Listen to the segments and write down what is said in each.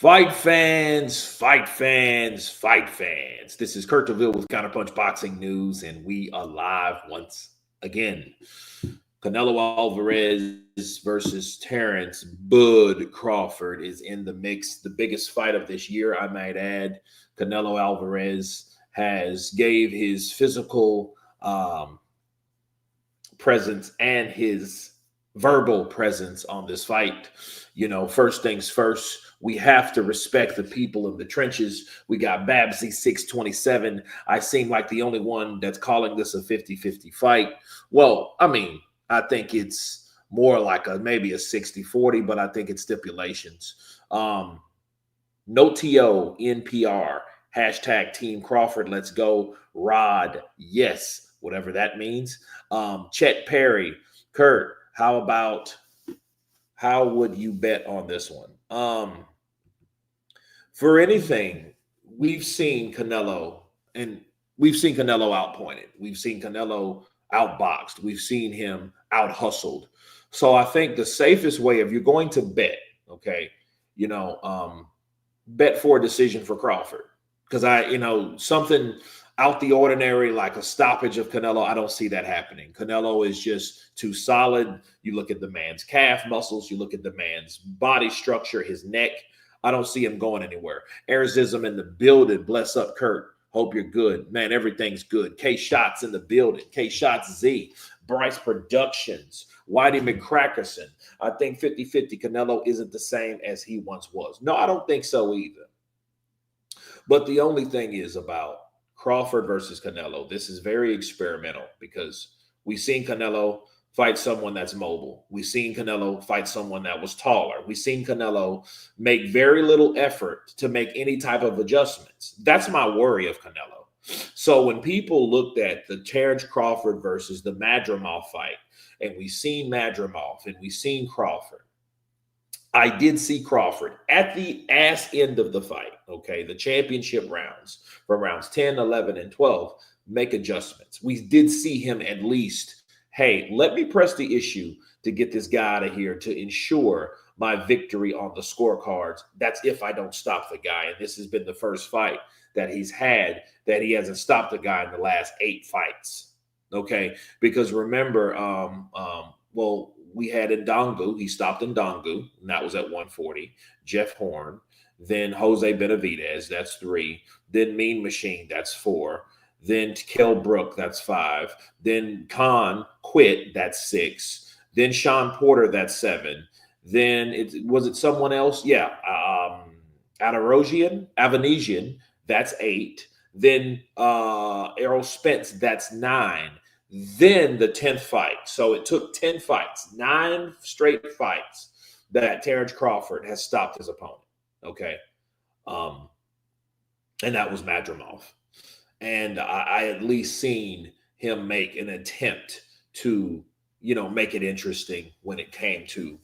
Fight fans, fight fans, fight fans. This is Kurt DeVille with Counterpunch Boxing News, and we are live once again. Canelo Alvarez versus Terence Bud Crawford is in the mix. The biggest fight of this year, I might add. Canelo Alvarez has gave his physical presence and his verbal presence on this fight. You know, first things first, we have to respect the people in the trenches. We got Babsy 627. I seem like the only one that's calling this a 50-50 fight. Well, I mean, I think it's more like maybe a 60-40, but I think it's stipulations. No TO, NPR, hashtag Team Crawford, let's go. Rod, yes, whatever that means. Chet Perry, Kurt, how would you bet on this one? For anything, we've seen Canelo outpointed. We've seen Canelo outboxed. We've seen him out hustled. So I think the safest way, if you're going to bet, okay, bet for a decision for Crawford. Because something out the ordinary, like a stoppage of Canelo, I don't see that happening. Canelo is just too solid. You look at the man's calf muscles, you look at the man's body structure, his neck. I don't see him going anywhere. Arizism in the building. Bless up, Kurt. Hope you're good. Man, everything's good. K-Shots in the building. K-Shots Z. Bryce Productions. Whitey McCrackerson. I think 50-50 Canelo isn't the same as he once was. No, I don't think so either. But the only thing is about Crawford versus Canelo, this is very experimental because we've seen Canelo fight someone that's mobile. We've seen Canelo fight someone that was taller. We've seen Canelo make very little effort to make any type of adjustments. That's my worry of Canelo. So when people looked at the Terence Crawford versus the Madrimov fight, and we've seen Madrimov and we've seen Crawford, I did see Crawford at the ass end of the fight, okay, the championship rounds, from rounds 10, 11, and 12, make adjustments. We did see him at least, hey, let me press the issue to get this guy out of here to ensure my victory on the scorecards. That's if I don't stop the guy. And this has been the first fight that he's had that he hasn't stopped the guy in the last 8 fights, okay? Because remember, we had Ndongo. He stopped Ndongo, and that was at 140. Jeff Horn. Then Jose Benavidez, that's 3. Then Mean Machine, that's 4. Then Kell Brook, that's 5. Then Khan quit, that's 6. Then Sean Porter, that's 7. Then was it someone else? Yeah, Avanesian, that's 8. Then Errol Spence, that's 9. Then the 10th fight. So it took 10 fights, 9 straight fights that Terence Crawford has stopped his opponent. Okay. And that was Madrimov. And I at least seen him make an attempt to, make it interesting when it came to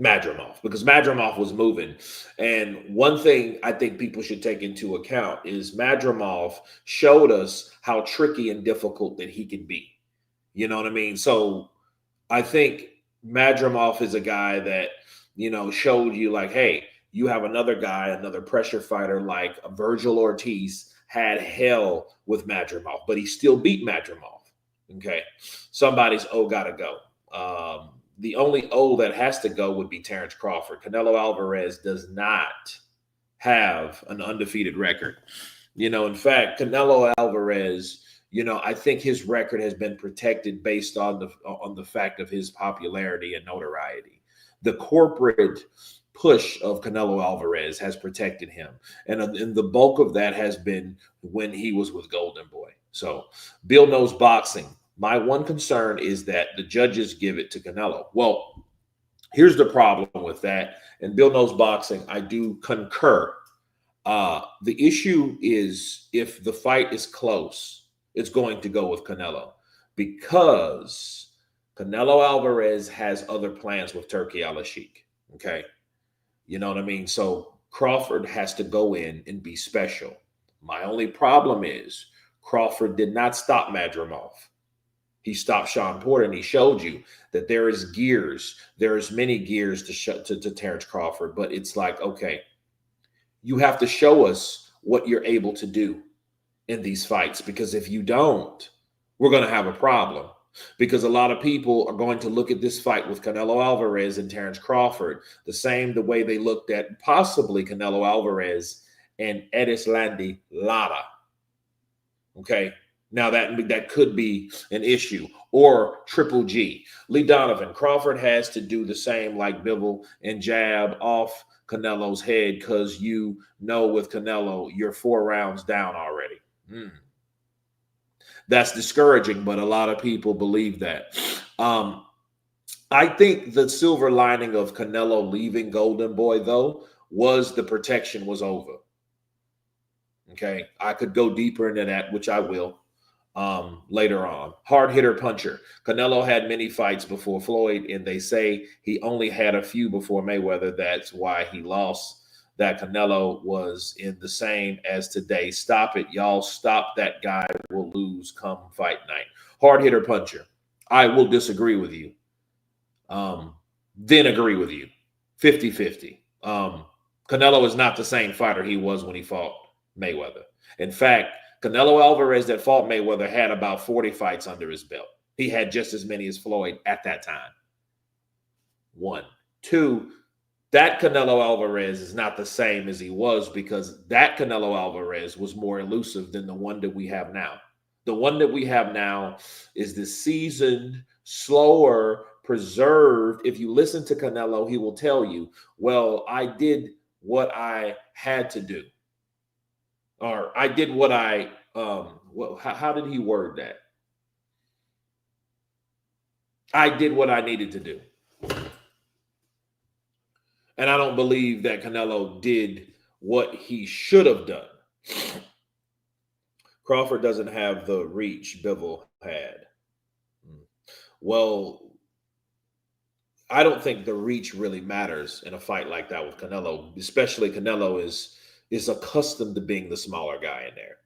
Madrimov, because Madrimov was moving. And one thing I think people should take into account is Madrimov showed us how tricky and difficult that he can be. You know what I mean? So I think Madrimov is a guy that, showed you like, hey, you have another guy, another pressure fighter like Virgil Ortiz had hell with Madrimov, but he still beat Madrimov. Okay. Somebody's gotta go. The only O that has to go would be Terence Crawford. Canelo Alvarez does not have an undefeated record. In fact, Canelo Alvarez, I think his record has been protected based on the fact of his popularity and notoriety. The corporate push of Canelo Alvarez has protected him. And the bulk of that has been when he was with Golden Boy. So Bill knows boxing. My one concern is that the judges give it to Canelo. Well, here's the problem with that. And Bill knows boxing, I do concur. The issue is if the fight is close, it's going to go with Canelo because Canelo Alvarez has other plans with Turkey Al-Sheikh. Okay. You know what I mean? So Crawford has to go in and be special. My only problem is Crawford did not stop Madrimov. He stopped Sean Porter, and he showed you that there is gears. There is many gears to Terence Crawford, but it's like, okay, you have to show us what you're able to do in these fights, because if you don't, we're going to have a problem. Because a lot of people are going to look at this fight with Canelo Alvarez and Terence Crawford the way they looked at possibly Canelo Alvarez and Erislandy Lara. Okay, now that could be an issue. Or Triple G, Lee Donovan. Crawford has to do the same like Bivol and jab off Canelo's head, because with Canelo, you're 4 rounds down already. That's discouraging, but a lot of people believe that. I think the silver lining of Canelo leaving Golden Boy, though, was the protection was over. Okay, I could go deeper into that, which I will later on. Hard hitter puncher. Canelo had many fights before Floyd, and they say he only had a few before Mayweather. That's why he lost. That Canelo was in the same as today. Stop it, y'all. Stop that guy. Will lose come fight night. Hard hitter puncher. I will disagree with you. Then agree with you. 50-50. Canelo is not the same fighter he was when he fought Mayweather. In fact, Canelo Alvarez that fought Mayweather had about 40 fights under his belt. He had just as many as Floyd at that time. 1. 2, that Canelo Alvarez is not the same as he was, because that Canelo Alvarez was more elusive than the one that we have now. The one that we have now is the seasoned, slower, preserved. If you listen to Canelo, he will tell you, well, I did what I had to do. Or I did what how did he word that? I did what I needed to do. And I don't believe that Canelo did what he should have done. Crawford doesn't have the reach Bivol had. Well, I don't think the reach really matters in a fight like that with Canelo, especially Canelo is accustomed to being the smaller guy in there.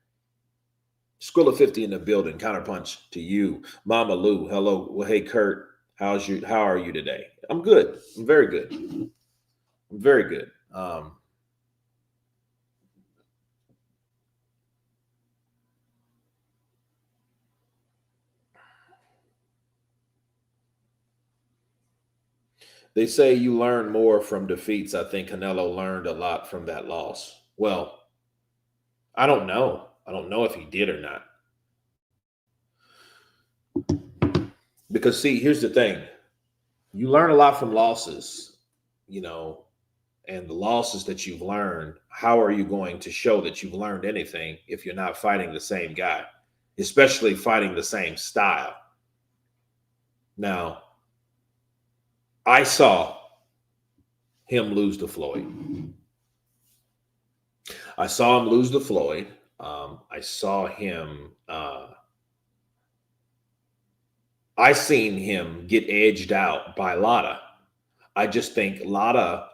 Skrilla 50 in the building. Counterpunch to you. Mama Lou, hello. Well, hey, Kurt, how are you today? I'm good. I'm very good. I'm very good. They say you learn more from defeats. I think Canelo learned a lot from that loss. Well, I don't know. I don't know if he did or not. Because, see, here's the thing. You learn a lot from losses, and the losses that you've learned. How are you going to show that you've learned anything if you're not fighting the same guy, especially fighting the same style? Now, I saw him lose to Floyd. I saw him lose to Floyd. I saw him. I seen him get edged out by Lara. I just think Lara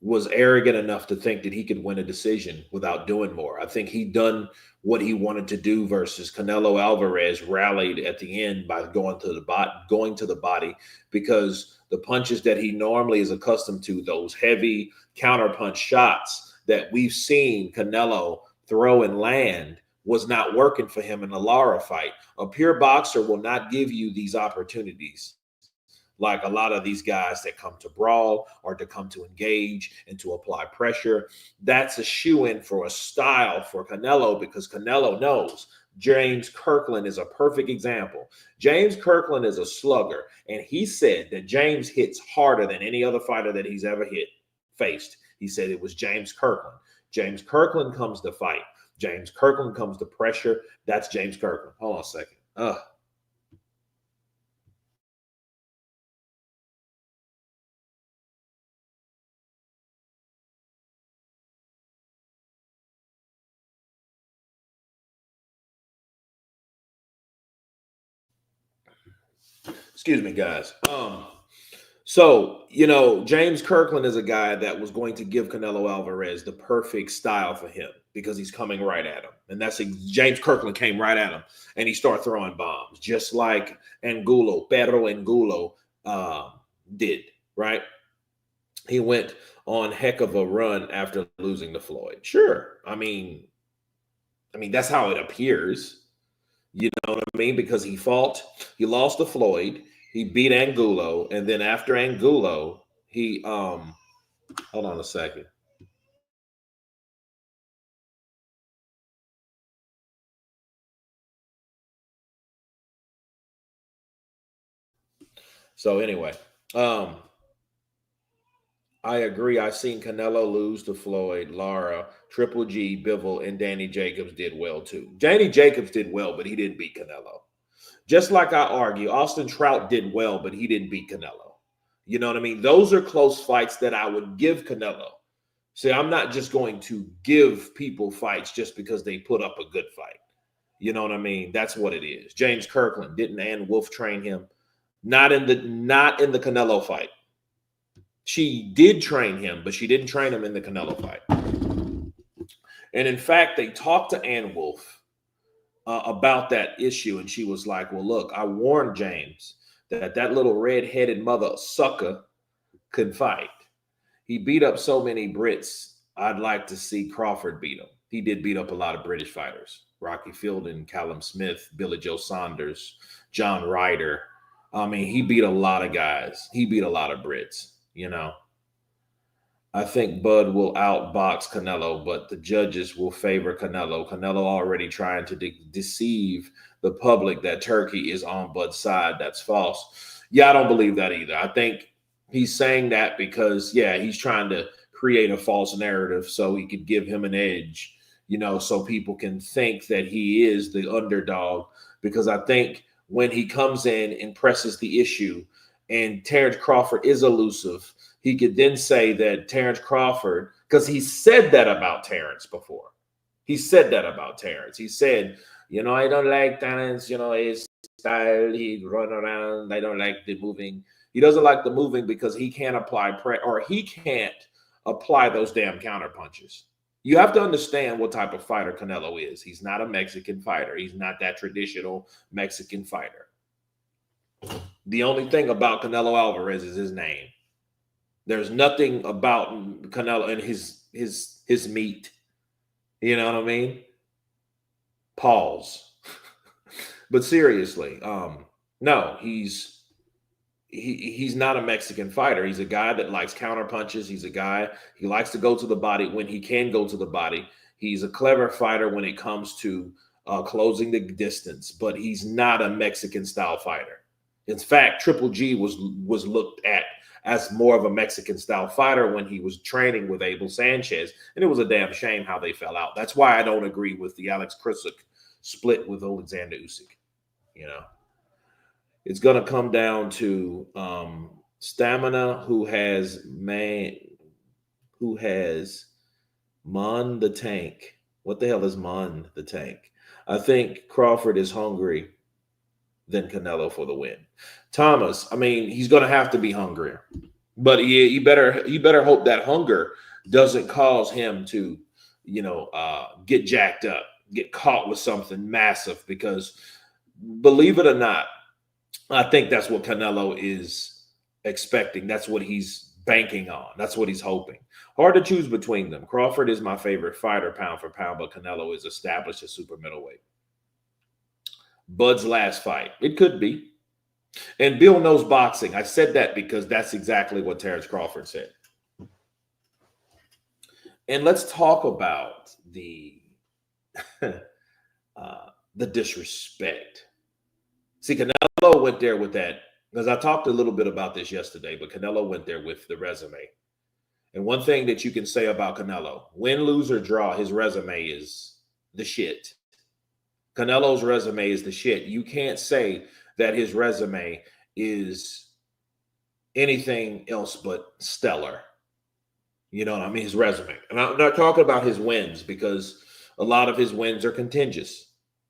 was arrogant enough to think that he could win a decision without doing more. I think he done what he wanted to do versus Canelo Alvarez rallied at the end by going to the body, because the punches that he normally is accustomed to, those heavy counterpunch shots that we've seen Canelo throw and land, was not working for him in the Lara fight. A pure boxer will not give you these opportunities like a lot of these guys that come to brawl or to come to engage and to apply pressure. That's a shoe-in for a style for Canelo, because Canelo knows. James Kirkland is a perfect example. James Kirkland is a slugger, and he said that James hits harder than any other fighter that he's ever faced. He said it was James Kirkland. James Kirkland comes to fight. James Kirkland comes to pressure. That's James Kirkland. Hold on a second. Excuse me, guys. So, James Kirkland is a guy that was going to give Canelo Alvarez the perfect style for him. because he's coming right at him. And that's James Kirkland came right at him and he started throwing bombs, just like Pedro Angulo did, right? He went on heck of a run after losing to Floyd. Sure. I mean, that's how it appears. You know what I mean? Because he lost to Floyd, he beat Angulo, and then after Angulo, he hold on a second. So anyway, I agree. I've seen Canelo lose to Floyd, Lara, Triple G, Bivol, and Danny Jacobs did well too. Danny Jacobs did well, but he didn't beat Canelo. Just like I argue, Austin Trout did well, but he didn't beat Canelo. You know what I mean? Those are close fights that I would give Canelo. See, I'm not just going to give people fights just because they put up a good fight. You know what I mean? That's what it is. James Kirkland, didn't Ann Wolf train him? Not in the Canelo fight. She did train him, but she didn't train him in the Canelo fight. And in fact, they talked to Ann Wolf about that issue, and she was like, well, look, I warned James that little red-headed mother sucker could fight. He beat up so many Brits. I'd like to see Crawford beat him. He did beat up a lot of British fighters. Rocky Fielding, Callum Smith, Billy Joe Saunders, John Ryder. I mean, he beat a lot of guys. He beat a lot of Brits, you know. I think Bud will outbox Canelo, but the judges will favor Canelo. Canelo already trying to deceive the public that Turkey is on Bud's side. That's false. Yeah, I don't believe that either. I think he's saying that because, yeah, he's trying to create a false narrative so he could give him an edge, you know, so people can think that he is the underdog. Because I think when he comes in and presses the issue and Terence Crawford is elusive, he could then say that Terence Crawford, because he said that about Terence before. He said that about Terence. He said, you know, I don't like Terence, you know, his style, he run around. I don't like the moving. He doesn't like the moving because he can't apply he can't apply those damn counter punches. You have to understand what type of fighter Canelo is. He's not a Mexican fighter. He's not that traditional Mexican fighter. The only thing about Canelo Alvarez is his name. There's nothing about Canelo and his meat. You know what I mean? Pause. But seriously, no, he's not a Mexican fighter. He's a guy that likes counter punches. He's a guy, he likes to go to the body when he can go to the body. He's a clever fighter when it comes to closing the distance, but he's not a Mexican style fighter. In fact, Triple G was looked at as more of a Mexican style fighter when he was training with Abel Sanchez. And it was a damn shame how they fell out. That's why I don't agree with the Alex Krusuk split with Alexander Usyk. You know, it's going to come down to stamina, who has Mon the Tank. What the hell is Mon the Tank? I think Crawford is hungry than Canelo for the win. Thomas, I mean, he's going to have to be hungrier, but you better hope that hunger doesn't cause him to, you know, get jacked up, get caught with something massive. Because believe it or not, I think that's what Canelo is expecting. That's what he's banking on. That's what he's hoping. Hard to choose between them. Crawford is my favorite fighter, pound for pound, but Canelo is established as super middleweight. Bud's last fight. It could be. And Bill knows boxing. I said that because that's exactly what Terence Crawford said. And let's talk about the disrespect. See, Canelo went there with that, because I talked a little bit about this yesterday, but Canelo went there with the resume. And one thing that you can say about Canelo, win, lose, or draw, his resume is the shit. Canelo's resume is the shit. You can't say that his resume is anything else but stellar. You know what I mean? His resume. And I'm not talking about his wins, because a lot of his wins are contingent.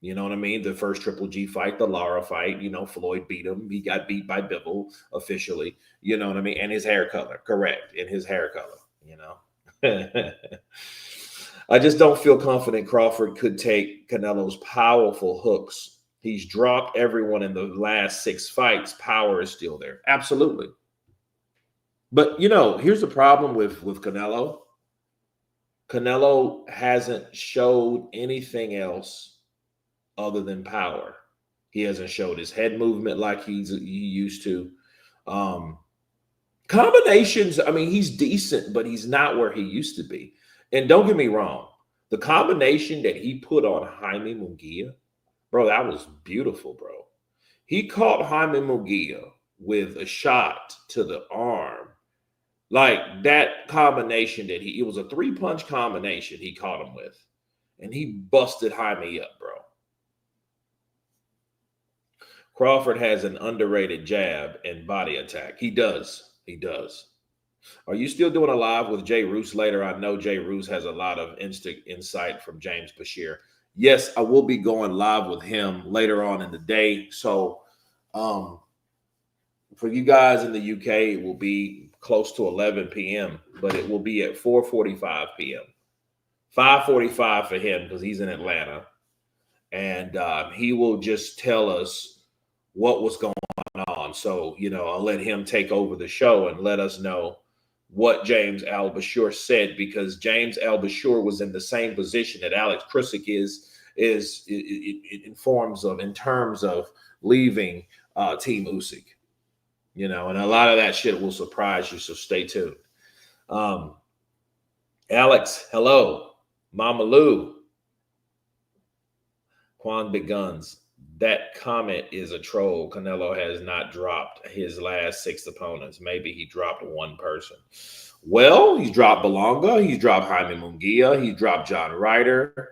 You know what I mean? The first Triple G fight, the Lara fight, you know, Floyd beat him. He got beat by Bivol officially. You know what I mean? And his hair color. Correct. And his hair color, you know. I just don't feel confident Crawford could take Canelo's powerful hooks. He's dropped everyone in the last 6 fights. Power is still there. Absolutely. But, here's the problem with Canelo. Canelo hasn't showed anything else other than power. He hasn't showed his head movement like he used to. Combinations, I mean, he's decent, but he's not where he used to be. And don't get me wrong, the combination that he put on Jaime Munguia, bro, that was beautiful, bro. He caught Jaime Munguia with a shot to the arm. Like that combination it was a 3-punch combination he caught him with. And he busted Jaime up, bro. Crawford has an underrated jab and body attack. He does. He does. Are you still doing a live with Jay Roos later? I know Jay Roos has a lot of insight from James Bashir. Yes, I will be going live with him later on in the day. So for you guys in the UK, it will be close to 11 p.m., but it will be at 4:45 p.m. 5:45 for him because he's in Atlanta. And he will just tell us what was going on. So, I'll let him take over the show and let us know what James Al-Bashir said, because James Al-Bashir was in the same position that Alex Krusik is in terms of leaving Team Usyk, and a lot of that shit will surprise you. So stay tuned. Alex, hello. Mama Lou. Quan Big Guns. That comment is a troll. Canelo has not dropped his last 6 opponents. Maybe he dropped one person. Well, he's dropped Belonga. He's dropped Jaime Munguia. He dropped John Ryder.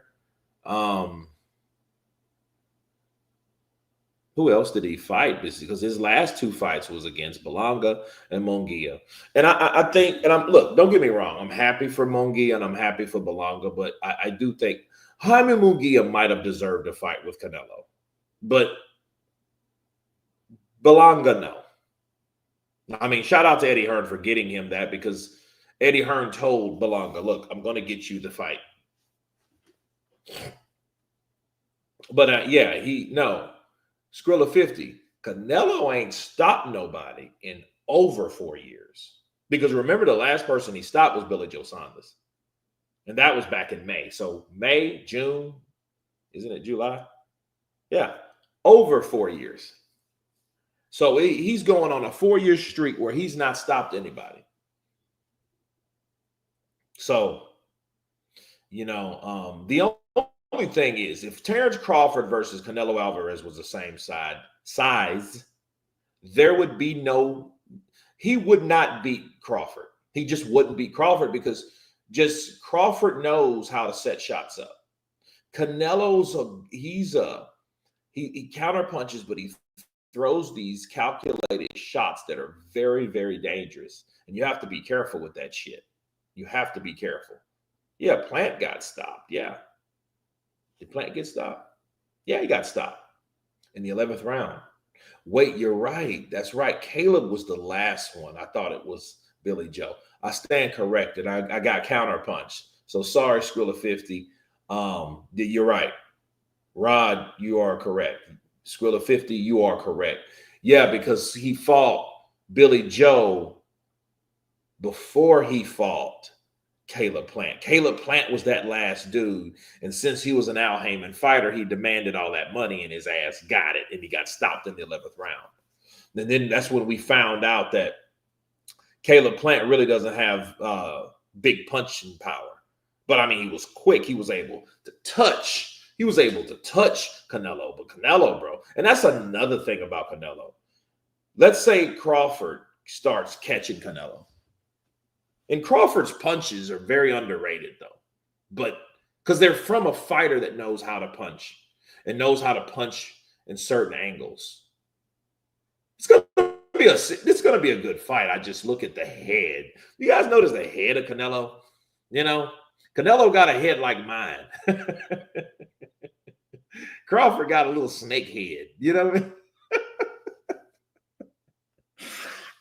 Who else did he fight? Because his last 2 fights was against Belonga and Munguia. And I think, look, don't get me wrong. I'm happy for Munguia and I'm happy for Belonga, but I do think Jaime Munguia might have deserved a fight with Canelo. But Belonga, no. I mean, shout out to Eddie Hearn for getting him that, because Eddie Hearn told Belonga, look, I'm going to get you the fight. But Skrilla 50. Canelo ain't stopped nobody in over 4 years. Because remember, the last person he stopped was Billy Joe Saunders. And that was back in May. So May, June, isn't it July? Yeah. Over 4 years. So he's going on a 4-year streak where he's not stopped anybody. So, the only thing is, if Terence Crawford versus Canelo Alvarez was the same size, there would be he would not beat Crawford. He just wouldn't beat Crawford, because Crawford knows how to set shots up. Canelo's he counterpunches, but he throws these calculated shots that are very, very dangerous. And you have to be careful with that shit. You have to be careful. Yeah, Plant got stopped. Yeah. Did Plant get stopped? Yeah, he got stopped in the 11th round. Wait, you're right. That's right. Caleb was the last one. I thought it was Billy Joe. I stand corrected. I got counterpunched. So sorry, Skrilla 50. You're right. Rod, you are correct. Skrilla 50, you are correct. Yeah, because he fought Billy Joe before he fought Caleb Plant. Caleb Plant was that last dude. And since he was an Al Heyman fighter, he demanded all that money, and his ass got it. And he got stopped in the 11th round. And then that's when we found out that Caleb Plant really doesn't have big punching power. But I mean, he was quick. He was able to touch. He was able to touch Canelo. But Canelo, bro, and that's another thing about Canelo. Let's say Crawford starts catching Canelo. And Crawford's punches are very underrated, though. But because they're from a fighter that knows how to punch and knows how to punch in certain angles. It's going to be a good fight. I just look at the head. You guys notice the head of Canelo? Canelo got a head like mine. Crawford got a little snake head. You know what I mean?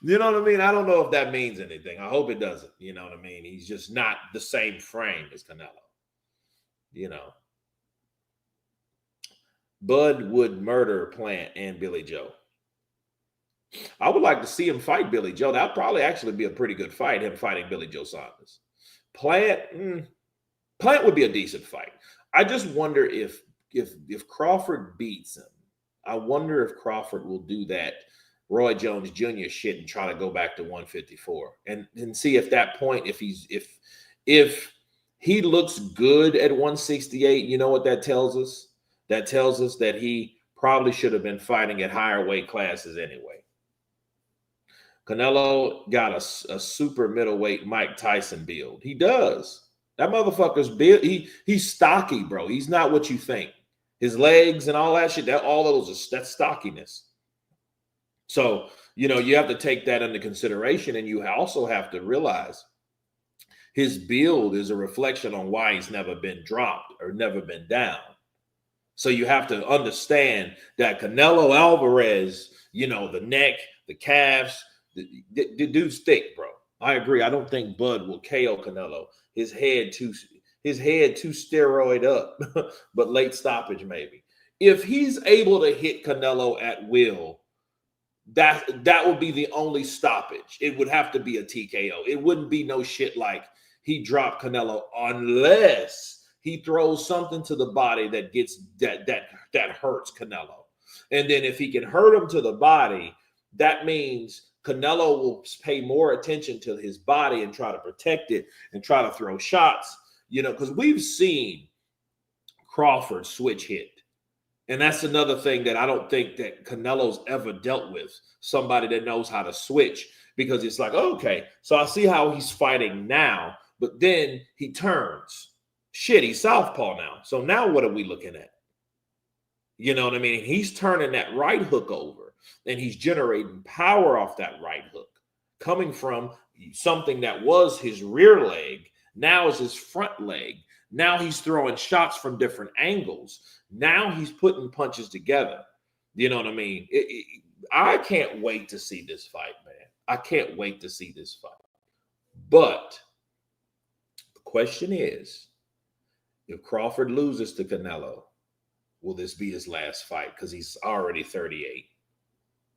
You know what I mean? I don't know if that means anything. I hope it doesn't. You know what I mean? He's just not the same frame as Canelo. You know, Bud would murder Plant and Billy Joe. I would like to see him fight Billy Joe. That'd probably actually be a pretty good fight, him fighting Billy Joe Saunders. Plant, Plant would be a decent fight. I just wonder if Crawford beats him. I wonder if Crawford will do that Roy Jones Jr. shit and try to go back to 154 and see if that point if he looks good at 168. You know what that tells us? That tells us that he probably should have been fighting at higher weight classes anyway. Canelo got a super middleweight Mike Tyson build. He does. That motherfucker's build. He's stocky, bro. He's not what you think. His legs and all that shit. All those that's stockiness. So you have to take that into consideration, and you also have to realize his build is a reflection on why he's never been dropped or never been down. So you have to understand that Canelo Alvarez, the neck, the calves. The dude's thick, bro. I agree. I don't think Bud will KO Canelo. His head too steroid up, but late stoppage maybe. If he's able to hit Canelo at will, that would be the only stoppage. It would have to be a TKO. It wouldn't be no shit like he dropped Canelo unless he throws something to the body that gets that hurts Canelo. And then if he can hurt him to the body, that means Canelo will pay more attention to his body and try to protect it and try to throw shots, because we've seen Crawford switch hit. And that's another thing that I don't think that Canelo's ever dealt with, somebody that knows how to switch, because it's like, okay, so I see how he's fighting now, but then he turns. Shit, he's southpaw now. So now what are we looking at? You know what I mean? He's turning that right hook over, and he's generating power off that right hook, coming from something that was his rear leg, now is his front leg. Now he's throwing shots from different angles. Now he's putting punches together. You know what I mean? I can't wait to see this fight, man. I can't wait to see this fight. But the question is, if Crawford loses to Canelo, will this be his last fight? Because he's already 38.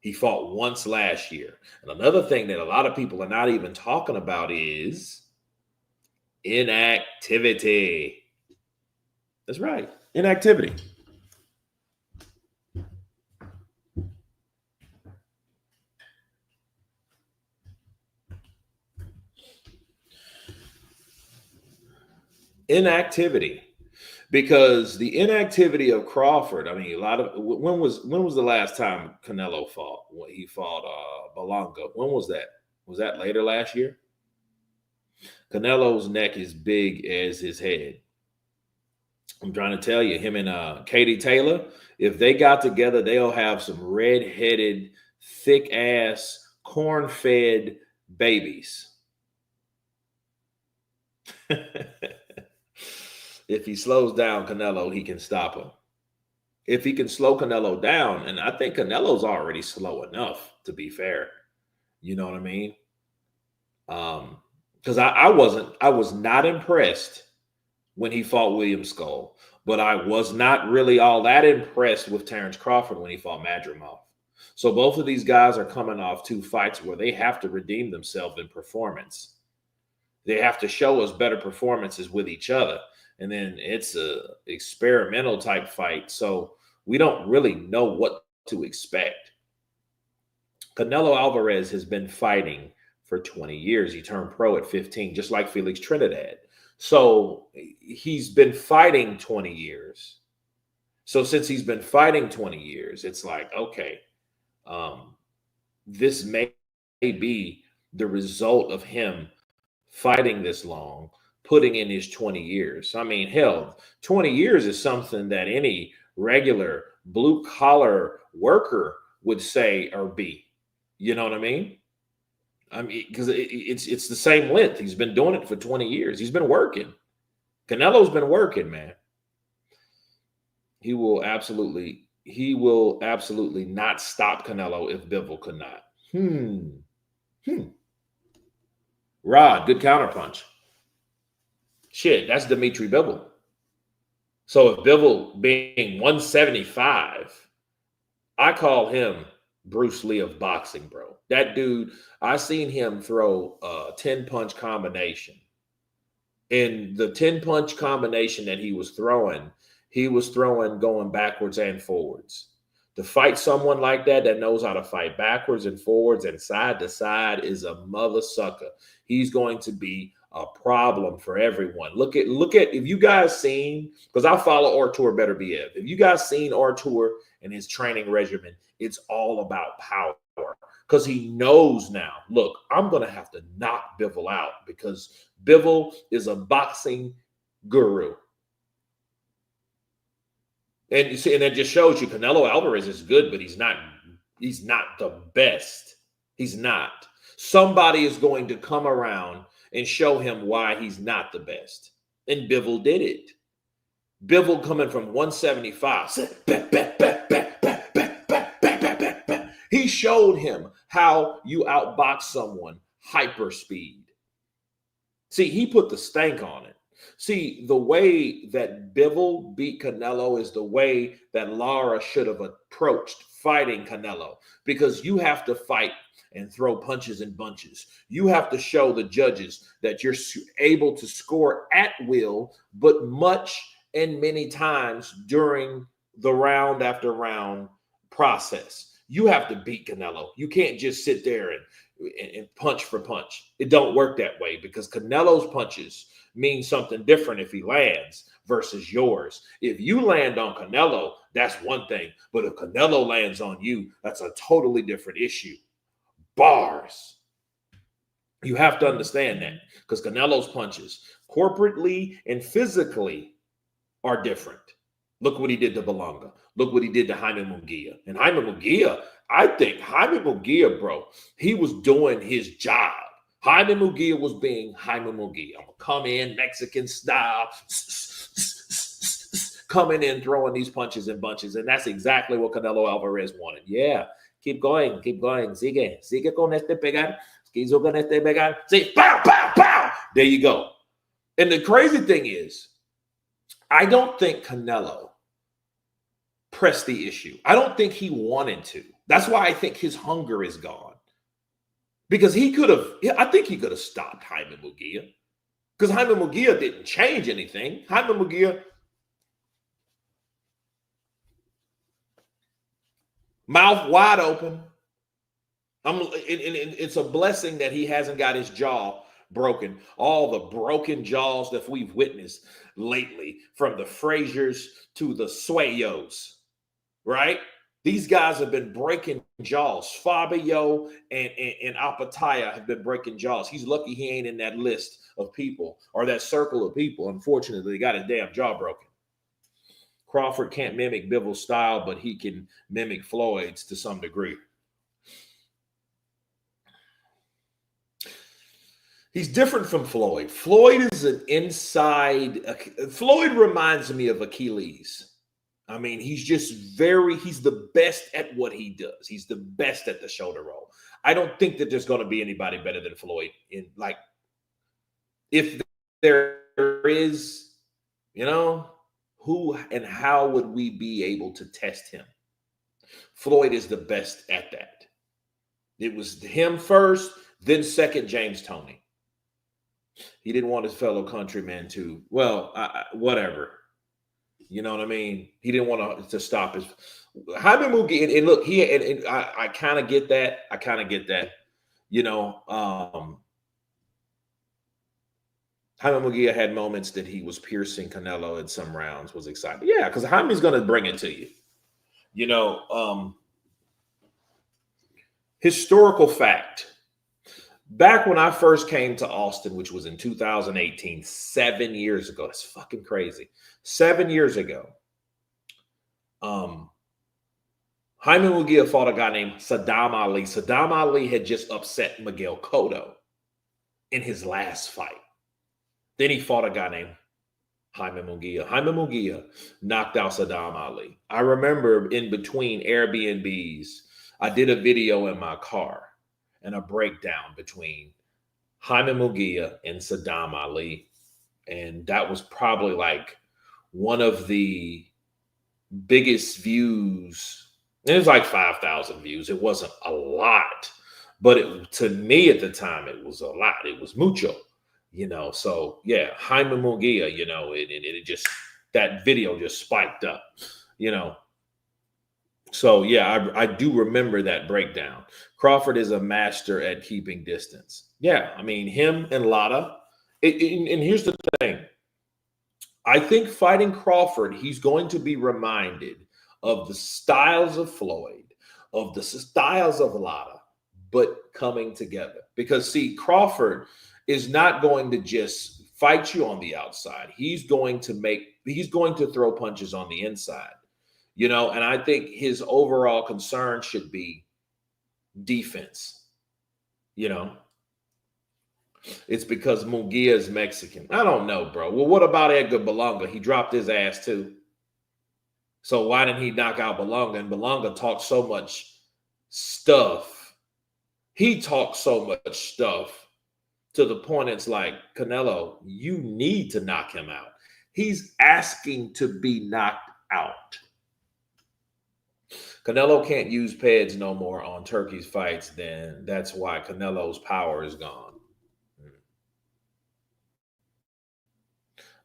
He fought once last year. And another thing that a lot of people are not even talking about is inactivity. That's right. Inactivity. Inactivity. Because the inactivity of Crawford, I mean, when was the last time Canelo fought? When he fought Belonga. When was that? Was that later last year? Canelo's neck is big as his head. I'm trying to tell you, him and Katie Taylor, if they got together, they'll have some red-headed, thick-ass, corn-fed babies. If he slows down Canelo, he can stop him. If he can slow Canelo down, and I think Canelo's already slow enough, to be fair. You know what I mean? Because I was not impressed when he fought William Skull, but I was not really all that impressed with Terence Crawford when he fought Madrimov. So both of these guys are coming off two fights where they have to redeem themselves in performance. They have to show us better performances with each other. And then it's a experimental type fight. So we don't really know what to expect. Canelo Alvarez has been fighting for 20 years. He turned pro at 15, just like Felix Trinidad. So he's been fighting 20 years. So since he's been fighting 20 years, it's like, okay, this may be the result of him fighting this long, putting in his 20 years. I mean, hell, 20 years is something that any regular blue collar worker would say or be. You know what I mean? I mean, because it's the same length. He's been doing it for 20 years. He's been working. Canelo's been working, man. He will absolutely not stop Canelo if Bivol could not. Rod, good counterpunch. Shit, that's Dimitri Bivol. So if Bivol being 175, I call him Bruce Lee of boxing, bro. That dude, I seen him throw a 10-punch combination. In the 10-punch combination that he was throwing going backwards and forwards. To fight someone like that knows how to fight backwards and forwards and side to side is a mother sucker. He's going to be a problem for everyone. Look at if you guys seen, because I follow Artur Beterbiev. If you guys seen Artur and his training regimen, it's all about power. Because he knows now, look, I'm going to have to knock Bivol out because Bivol is a boxing guru. And you see, and it just shows you Canelo Alvarez is good, but he's not the best. He's not. Somebody is going to come around and show him why he's not the best. And Bivol did it. Bivol coming from 175. He showed him how you outbox someone hyper speed. See, he put the stank on it. See, the way that Bivol beat Canelo is the way that Lara should have approached fighting Canelo, because you have to fight and throw punches and bunches. You have to show the judges that you're able to score at will, but much and many times during the round after round process. You have to beat Canelo. You can't just sit there and punch for punch. It don't work that way, because Canelo's punches mean something different if he lands versus yours. If you land on Canelo, that's one thing. But if Canelo lands on you, that's a totally different issue. Bars. You have to understand that, because Canelo's punches, corporately and physically, are different. Look what he did to Belonga. Look what he did to Jaime Munguia. And Jaime Munguia, I think Jaime Munguia, bro, he was doing his job. Jaime Munguia was being Jaime Munguia. I'm going to come in Mexican style, coming in, throwing these punches and bunches. And that's exactly what Canelo Alvarez wanted. Yeah, keep going. Sigue con este pegar. Sigue con este pegar. See, pow, pow, pow. There you go. And the crazy thing is, I don't think Canelo pressed the issue. I don't think he wanted to. That's why I think his hunger is gone. Because I think he could have stopped Jaime Munguia. Because Jaime Munguia didn't change anything. Jaime Munguia, mouth wide open. It's a blessing that he hasn't got his jaw broken. All the broken jaws that we've witnessed lately, from the Fraziers to the Sueyos, right? These guys have been breaking jaws. Fabio and Apataya have been breaking jaws. He's lucky he ain't in that list of people, or that circle of people. Unfortunately, he got his damn jaw broken. Crawford can't mimic Bivol's style, but he can mimic Floyd's to some degree. He's different from Floyd. Floyd is an inside. Floyd reminds me of Achilles. I mean, he's the best at what he does. He's the best at the shoulder roll. I don't think that there's going to be anybody better than Floyd. If there is, who and how would we be able to test him? Floyd is the best at that. It was him first, then second, James Toney. He didn't want his fellow countrymen to, whatever. You know what I mean? He didn't want to stop his Jaime Munguia. And look, I kind of get that. Jaime Munguia had moments that he was piercing Canelo in some rounds, was exciting. Yeah, because Jaime's going to bring it to you. Historical fact. Back when I first came to Austin, which was in 2018, 7 years ago. That's fucking crazy. 7 years ago. Jaime Munguia fought a guy named Saddam Ali. Saddam Ali had just upset Miguel Cotto in his last fight. Then he fought a guy named Jaime Munguia. Jaime Munguia knocked out Saddam Ali. I remember in between Airbnbs, I did a video in my car and a breakdown between Jaime Munguia and Saddam Ali. And that was probably like one of the biggest views. It was like 5,000 views. It wasn't a lot, but to me at the time, it was a lot. It was mucho, So yeah, Jaime Munguia, it just, that video just spiked up, you know. So yeah, I do remember that breakdown. Crawford is a master at keeping distance. Yeah, I mean him and Lara. And here's the thing: I think fighting Crawford, he's going to be reminded of the styles of Floyd, of the styles of Lara, but coming together. Because see, Crawford is not going to just fight you on the outside. He's going to throw punches on the inside. And I think his overall concern should be defense. It's because Munguia is Mexican. I don't know, bro. Well, what about Edgar Berlanga? He dropped his ass too. So why didn't he knock out Berlanga? And Berlanga talked so much stuff. He talked so much stuff to the point it's like, Canelo, you need to knock him out. He's asking to be knocked out. Canelo can't use PEDs no more on Turkey's fights. Then that's why Canelo's power is gone.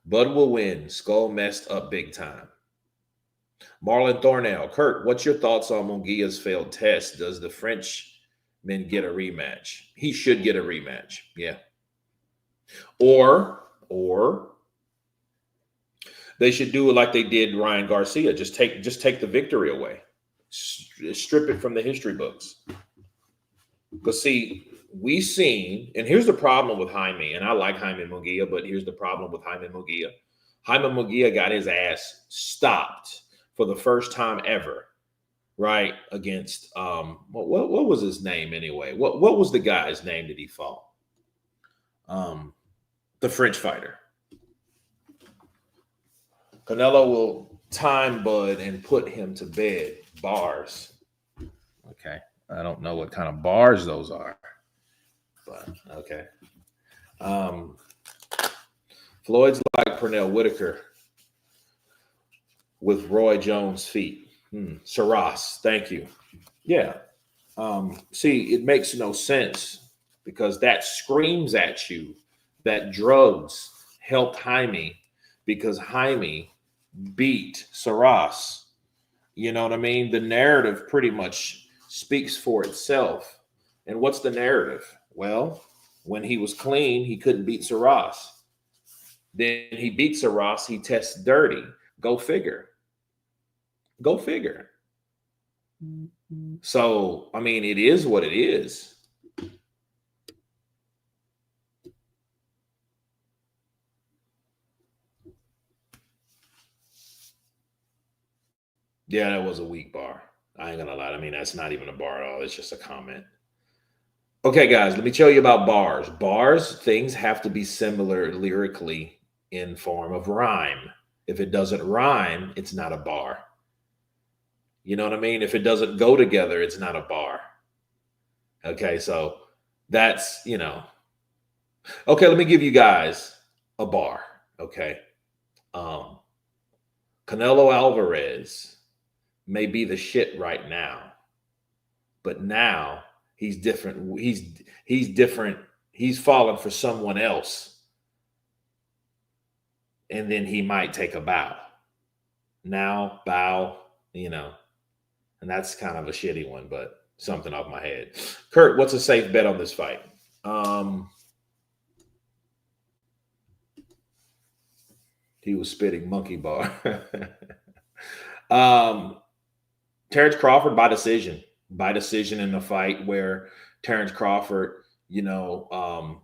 Bud will win. Skull messed up big time. Marlon Thornell. Kurt, what's your thoughts on Munguia's failed test? Does the Frenchman get a rematch? He should get a rematch. Yeah. Or they should do it like they did Ryan Garcia. Just take the victory away. Strip it from the history books. Because see, we've seen, and here's the problem with Jaime, and I like Jaime Munguia, but here's the problem with Jaime Munguia. Jaime Munguia got his ass stopped for the first time ever, right? Against what was his name anyway? What was the guy's name that he fought? The French fighter. Canelo will time Bud and put him to bed. Bars. Okay. I don't know what kind of bars those are. But okay. Floyd's like Pernell Whitaker with Roy Jones' feet. Saras, thank you. Yeah. See, it makes no sense because that screams at you that drugs helped Jaime because Jaime beat Saras. You know what I mean? The narrative pretty much speaks for itself. And what's the narrative? Well, when he was clean, he couldn't beat Saras. Then he beat Saras. He tests dirty. Go figure. Go figure. So, I mean, it is what it is. Yeah, that was a weak bar. I ain't gonna lie. I mean, that's not even a bar at all. It's just a comment. Okay, guys, let me tell you about bars. Bars, things have to be similar lyrically in form of rhyme. If it doesn't rhyme, it's not a bar. You know what I mean? If it doesn't go together, it's not a bar. Okay, so that's, Okay, let me give you guys a bar. Okay. Canelo Alvarez may be the shit right now, but now he's different. He's different. He's fallen for someone else. And then he might take a bow. Now, bow, and that's kind of a shitty one, but something off my head. Kurt, what's a safe bet on this fight? He was spitting monkey bar. Terence Crawford by decision in the fight where Terence Crawford, and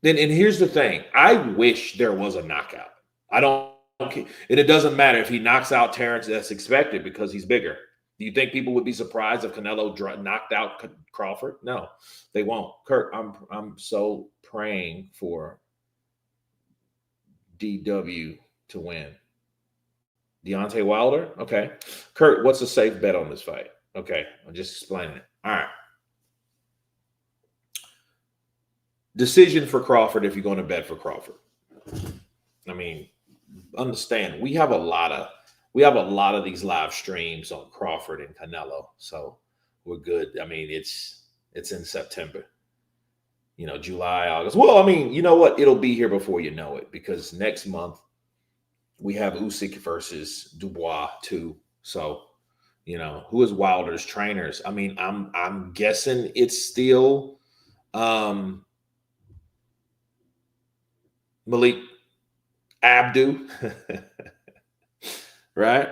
here's the thing. I wish there was a knockout. I don't care. And it doesn't matter if he knocks out Terence, that's expected because he's bigger. Do you think people would be surprised if Canelo knocked out Crawford? No, they won't. Kurt, I'm so praying for DW to win. Deontay Wilder? Okay. Kurt, what's a safe bet on this fight? Okay, I'm just explaining it. All right. Decision for Crawford if you're going to bet for Crawford. I mean, understand we have a lot of these live streams on Crawford and Canelo, so we're good. I mean, it's in September, July, August. Well, I mean, you know what? It'll be here before you know it because next month we have Usyk versus Dubois too. So, who is Wilder's trainers? I mean, I'm guessing it's still um Malik Abdu, right?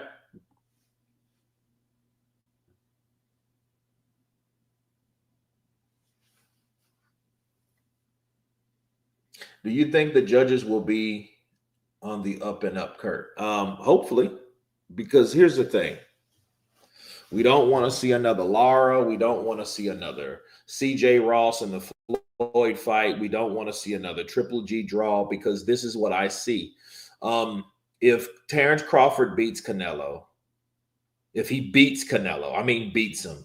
Do you think the judges will be on the up and up, Kurt? Hopefully, because here's the thing: we don't want to see another Lara. We don't want to see another C.J. Ross in the Floyd fight. We don't want to see another Triple G draw because this is what I see. If Terence Crawford beats Canelo, if he beats Canelo, I mean beats him,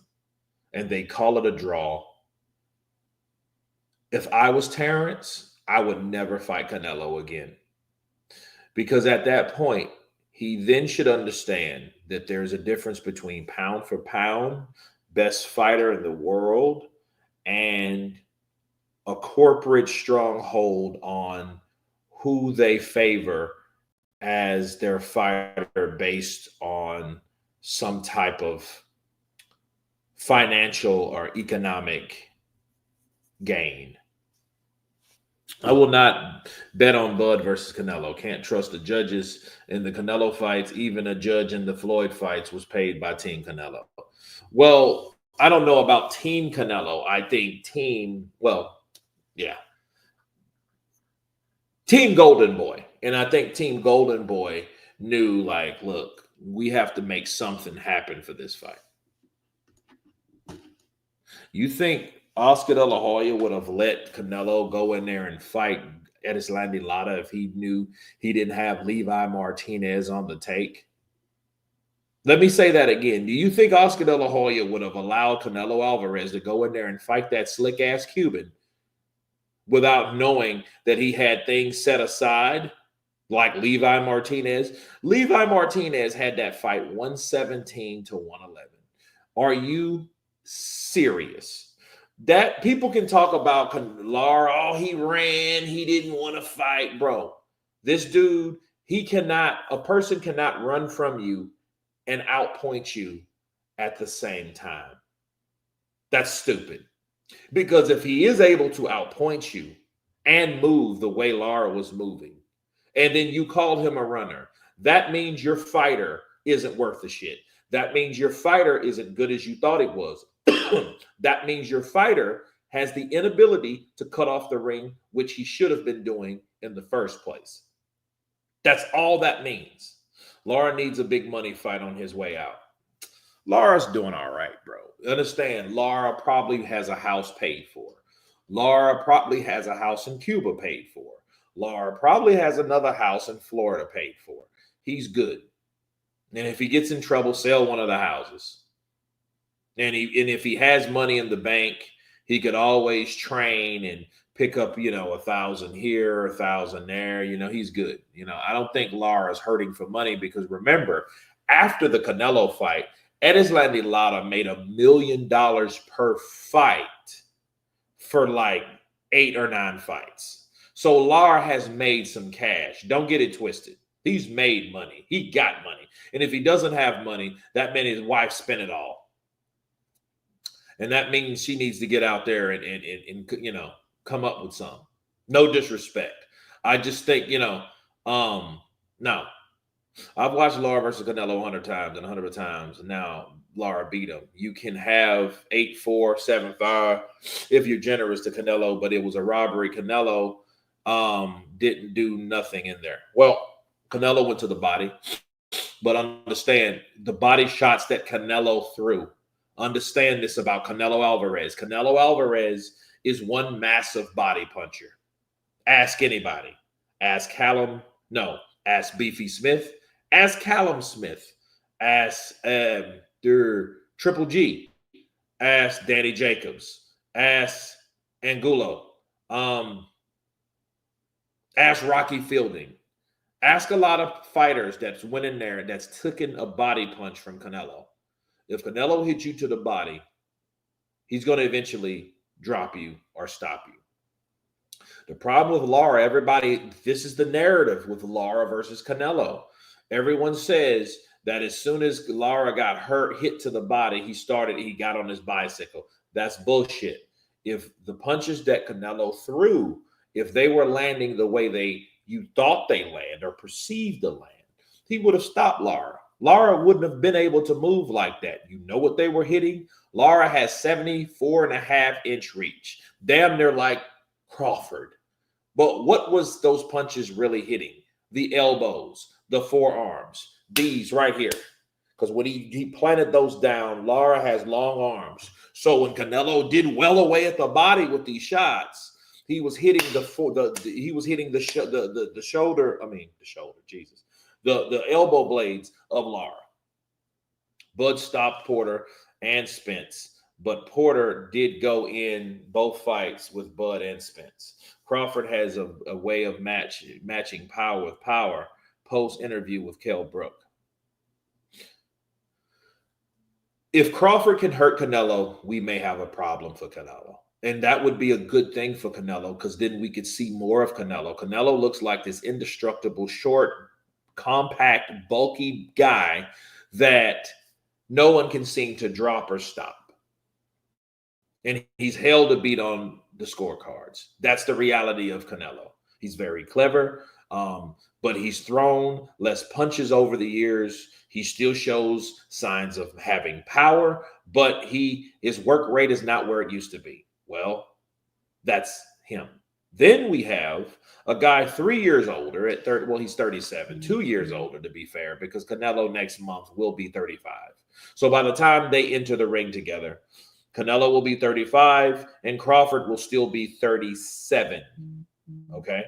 and they call it a draw, if I was Terence, I would never fight Canelo again. Because at that point, he then should understand that there's a difference between pound for pound, best fighter in the world, and a corporate stronghold on who they favor as their fighter based on some type of financial or economic gain. I will not bet on Bud versus Canelo. Can't trust the judges in the Canelo fights. Even a judge in the Floyd fights was paid by Team Canelo. Well, I don't know about Team Canelo. I think yeah, Team Golden Boy. And I think Team Golden Boy knew, like, look, we have to make something happen for this fight. You think Oscar De La Hoya would have let Canelo go in there and fight Edislandi Lara if he knew he didn't have Levi Martinez on the take? Let me say that again. Do you think Oscar De La Hoya would have allowed Canelo Alvarez to go in there and fight that slick ass Cuban without knowing that he had things set aside like Levi Martinez? Levi Martinez had that fight 117 to 111. Are you serious? That people can talk about Lara, oh, he ran, he didn't want to fight, bro. This dude, a person cannot run from you and outpoint you at the same time. That's stupid. Because if he is able to outpoint you and move the way Lara was moving, and then you called him a runner, that means your fighter isn't worth the shit. That means your fighter isn't good as you thought it was. That means your fighter has the inability to cut off the ring, which he should have been doing in the first place. That's all that means. Lara needs a big money fight on his way out. Lara's doing all right, bro. Understand, Lara probably has a house paid for. Lara probably has a house in Cuba paid for. Lara probably has another house in Florida paid for. He's good. And if he gets in trouble, sell one of the houses. And if he has money in the bank, he could always train and pick up, 1,000 here, 1,000 there. He's good. I don't think Lara's hurting for money because remember, after the Canelo fight, Edislandi Lara made $1 million per fight for like 8 or 9 fights. So Lara has made some cash. Don't get it twisted. He's made money. He got money. And if he doesn't have money, that means his wife spent it all. And that means she needs to get out there and come up with some. No disrespect. I just think, no. I've watched Lara versus Canelo 100 times and 100 times. And now Lara beat him. You can have 8-4, 7-5 if you're generous to Canelo, but it was a robbery. Canelo didn't do nothing in there. Well, Canelo went to the body. But understand, the body shots that Canelo threw. Understand this about Canelo Alvarez. Canelo Alvarez is one massive body puncher. Ask anybody. Ask Beefy Smith. Ask Callum Smith. Ask Triple G. Ask Danny Jacobs. Ask Angulo. Ask Rocky Fielding. Ask a lot of fighters that's went in there that's taken a body punch from Canelo. If Canelo hits you to the body, he's going to eventually drop you or stop you. The problem with Lara, everybody, this is the narrative with Lara versus Canelo. Everyone says that as soon as Lara got hit to the body, he got on his bicycle. That's bullshit. If the punches that Canelo threw, if they were landing the way you thought they land or perceived to land, he would have stopped Lara. Lara wouldn't have been able to move like that. You know what they were hitting? Lara has 74.5-inch reach, damn near like Crawford. But what was those punches really hitting? The elbows, the forearms, these right here. Because when he planted those down, Lara has long arms. So when Canelo did well away at the body with these shots, he was hitting the elbow blades of Lara. Bud stopped Porter and Spence, but Porter did go in both fights with Bud and Spence. Crawford has a way of matching power with power. Post interview with Kell Brook. If Crawford can hurt Canelo, we may have a problem for Canelo. And that would be a good thing for Canelo because then we could see more of Canelo. Canelo looks like this indestructible, short, compact, bulky guy that no one can seem to drop or stop. And he's hell to beat on the scorecards. That's the reality of Canelo. He's very clever, but he's thrown less punches over the years. He still shows signs of having power, but his work rate is not where it used to be. Well, that's him. Then we have a guy 3 years older at 30. Well, he's 37, 2 years older to be fair, because Canelo next month will be 35. So by the time they enter the ring together, Canelo will be 35 and Crawford will still be 37. Okay.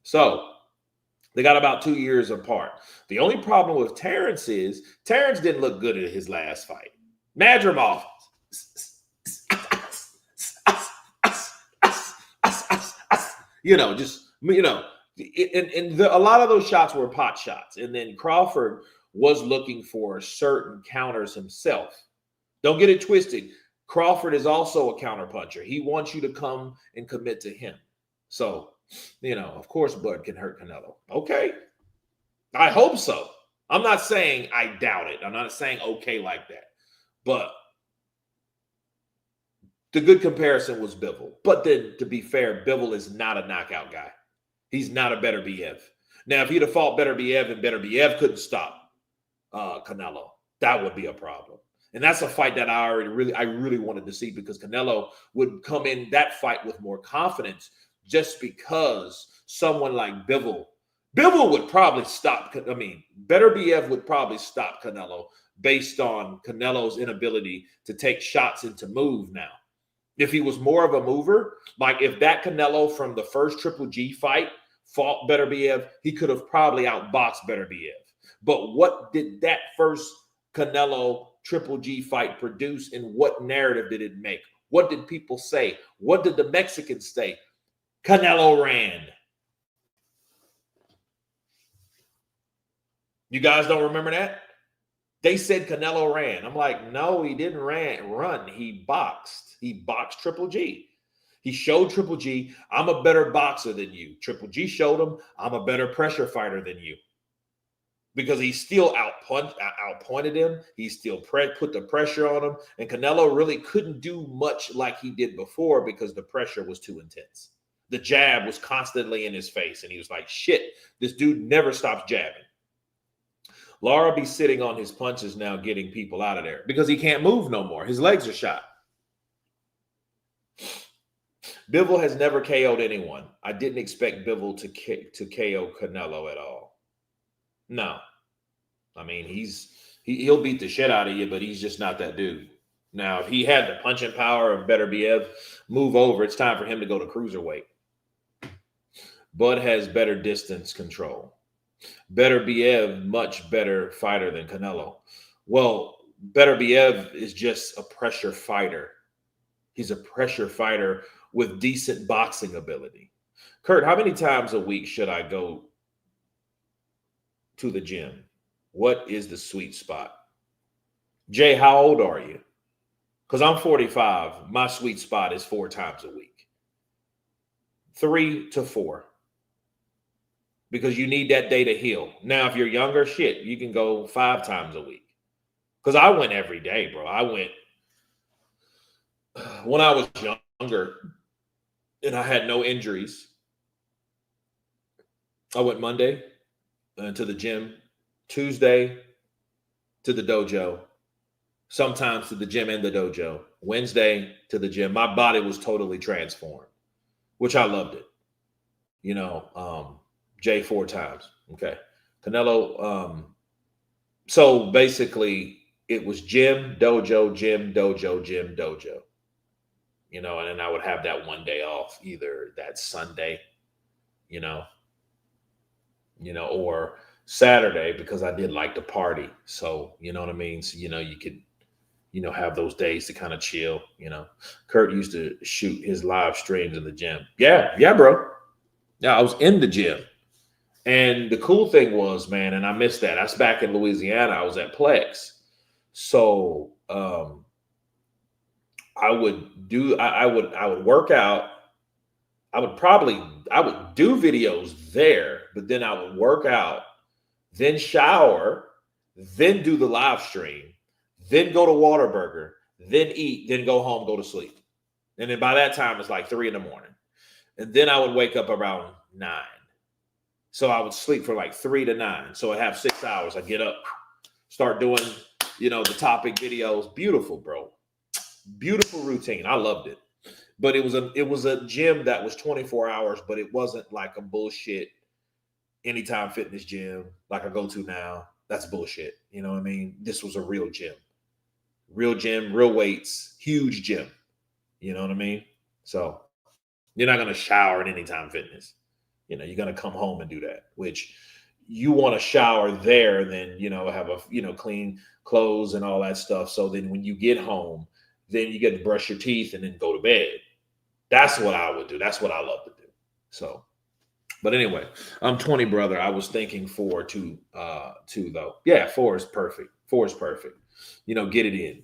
So they got about 2 years apart. The only problem with Terence is Terence didn't look good at his last fight. Madrimov. A lot of those shots were pot shots. And then Crawford was looking for certain counters himself. Don't get it twisted. Crawford is also a counterpuncher. He wants you to come and commit to him. So, of course, Bud can hurt Canelo. Okay. I hope so. I'm not saying I doubt it. I'm not saying okay like that. But the good comparison was Bivol. But then, to be fair, Bivol is not a knockout guy. He's not a Beterbiev. Now, if he'd have fought Beterbiev and Beterbiev couldn't stop Canelo, that would be a problem. And that's a fight that I really wanted to see, because Canelo would come in that fight with more confidence, just because someone like Bivol would probably stop. Beterbiev would probably stop Canelo based on Canelo's inability to take shots and to move now. If he was more of a mover, like if that Canelo from the first Triple G fight fought Beterbiev, he could have probably outboxed Beterbiev. But what did that first Canelo Triple G fight produce, and what narrative did it make? What did people say? What did the Mexicans say? Canelo ran. You guys don't remember that? They said Canelo ran. I'm like, no, he didn't run. He boxed. He boxed Triple G. He showed Triple G, I'm a better boxer than you. Triple G showed him, I'm a better pressure fighter than you. Because he still outpointed him. He still put the pressure on him. And Canelo really couldn't do much like he did before because the pressure was too intense. The jab was constantly in his face. And he was like, shit, this dude never stops jabbing. Lara be sitting on his punches now, getting people out of there because he can't move no more. His legs are shot. Bivol has never KO'd anyone. I didn't expect Bivol to KO Canelo at all. No. I mean, he'll beat the shit out of you, but he's just not that dude. Now, if he had the punching power of Beterbiev, move over, it's time for him to go to cruiserweight. Bud has better distance control. Beterbiev, much better fighter than Canelo. Well, Beterbiev is just a pressure fighter. He's a pressure fighter with decent boxing ability. Kurt, how many times a week should I go to the gym? What is the sweet spot? Jay, how old are you? Because I'm 45. My sweet spot is 4 times a week. 3 to 4. Because you need that day to heal. Now, if you're younger, shit, you can go 5 times a week. Because I went every day, bro. I went when I was younger and I had no injuries. I went Monday to the gym, Tuesday to the dojo, sometimes to the gym and the dojo, Wednesday to the gym. My body was totally transformed, which I loved it. Jay 4 times. Okay. Canelo. So basically it was gym, dojo, gym, dojo, gym, dojo. And then I would have that one day off, either that Sunday, or Saturday, because I did like to party. So, you know what I mean? So, you could, have those days to kind of chill. Kurt used to shoot his live streams in the gym. Yeah. Yeah, bro. Yeah. I was in the gym. And the cool thing was, man, and I missed that. I was back in Louisiana. I was at Plex. So, I would work out. I would do videos there, but then I would work out, then shower, then do the live stream, then go to Whataburger, then eat, then go home, go to sleep. And then by that time, it's like 3 a.m. And then I would wake up around 9. So I would sleep for like 3 to 9. So I have 6 hours. I get up, start doing, the topic videos. Beautiful, bro. Beautiful routine. I loved it. But it was a gym that was 24 hours, but it wasn't like a bullshit Anytime Fitness gym like I go to now. That's bullshit. You know what I mean? This was a real gym, real weights, huge gym. You know what I mean? So you're not going to shower at Anytime Fitness. You're going to come home and do that, which you want to shower there, and then, have a, clean clothes and all that stuff. So then when you get home, then you get to brush your teeth and then go to bed. That's what I would do. That's what I love to do. So, but anyway, I'm 20, brother. I was thinking 4 to 2 though. Yeah, 4 is perfect. 4 is perfect. Get it in,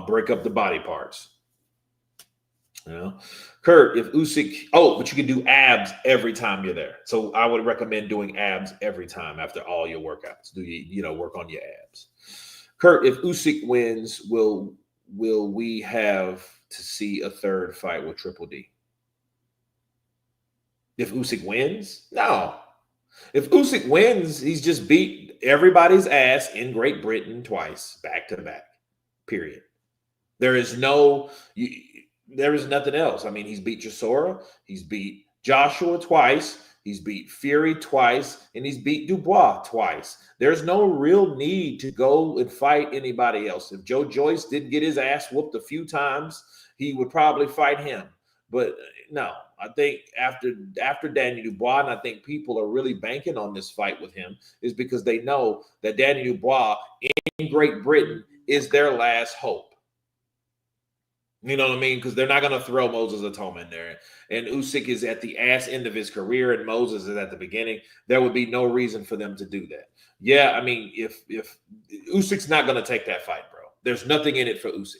break up the body parts. Kurt, if Usyk, but you can do abs every time you're there. So I would recommend doing abs every time after all your workouts. Work on your abs. Kurt, if Usyk wins, will we have to see a third fight with Triple D? If Usyk wins? No. If Usyk wins, he's just beat everybody's ass in Great Britain twice, back to back, period. There is nothing else. I mean, he's beat Chisora, he's beat Joshua twice, he's beat Fury twice, and he's beat Dubois twice. There's no real need to go and fight anybody else. If Joe Joyce didn't get his ass whooped a few times, he would probably fight him. But no, I think after Danny Dubois, and I think people are really banking on this fight with him, is because they know that Danny Dubois in Great Britain is their last hope. You know what I mean? Because they're not going to throw Moses Atoma in there. And Usyk is at the ass end of his career, and Moses is at the beginning. There would be no reason for them to do that. Yeah, I mean, if Usyk's not going to take that fight, bro. There's nothing in it for Usyk.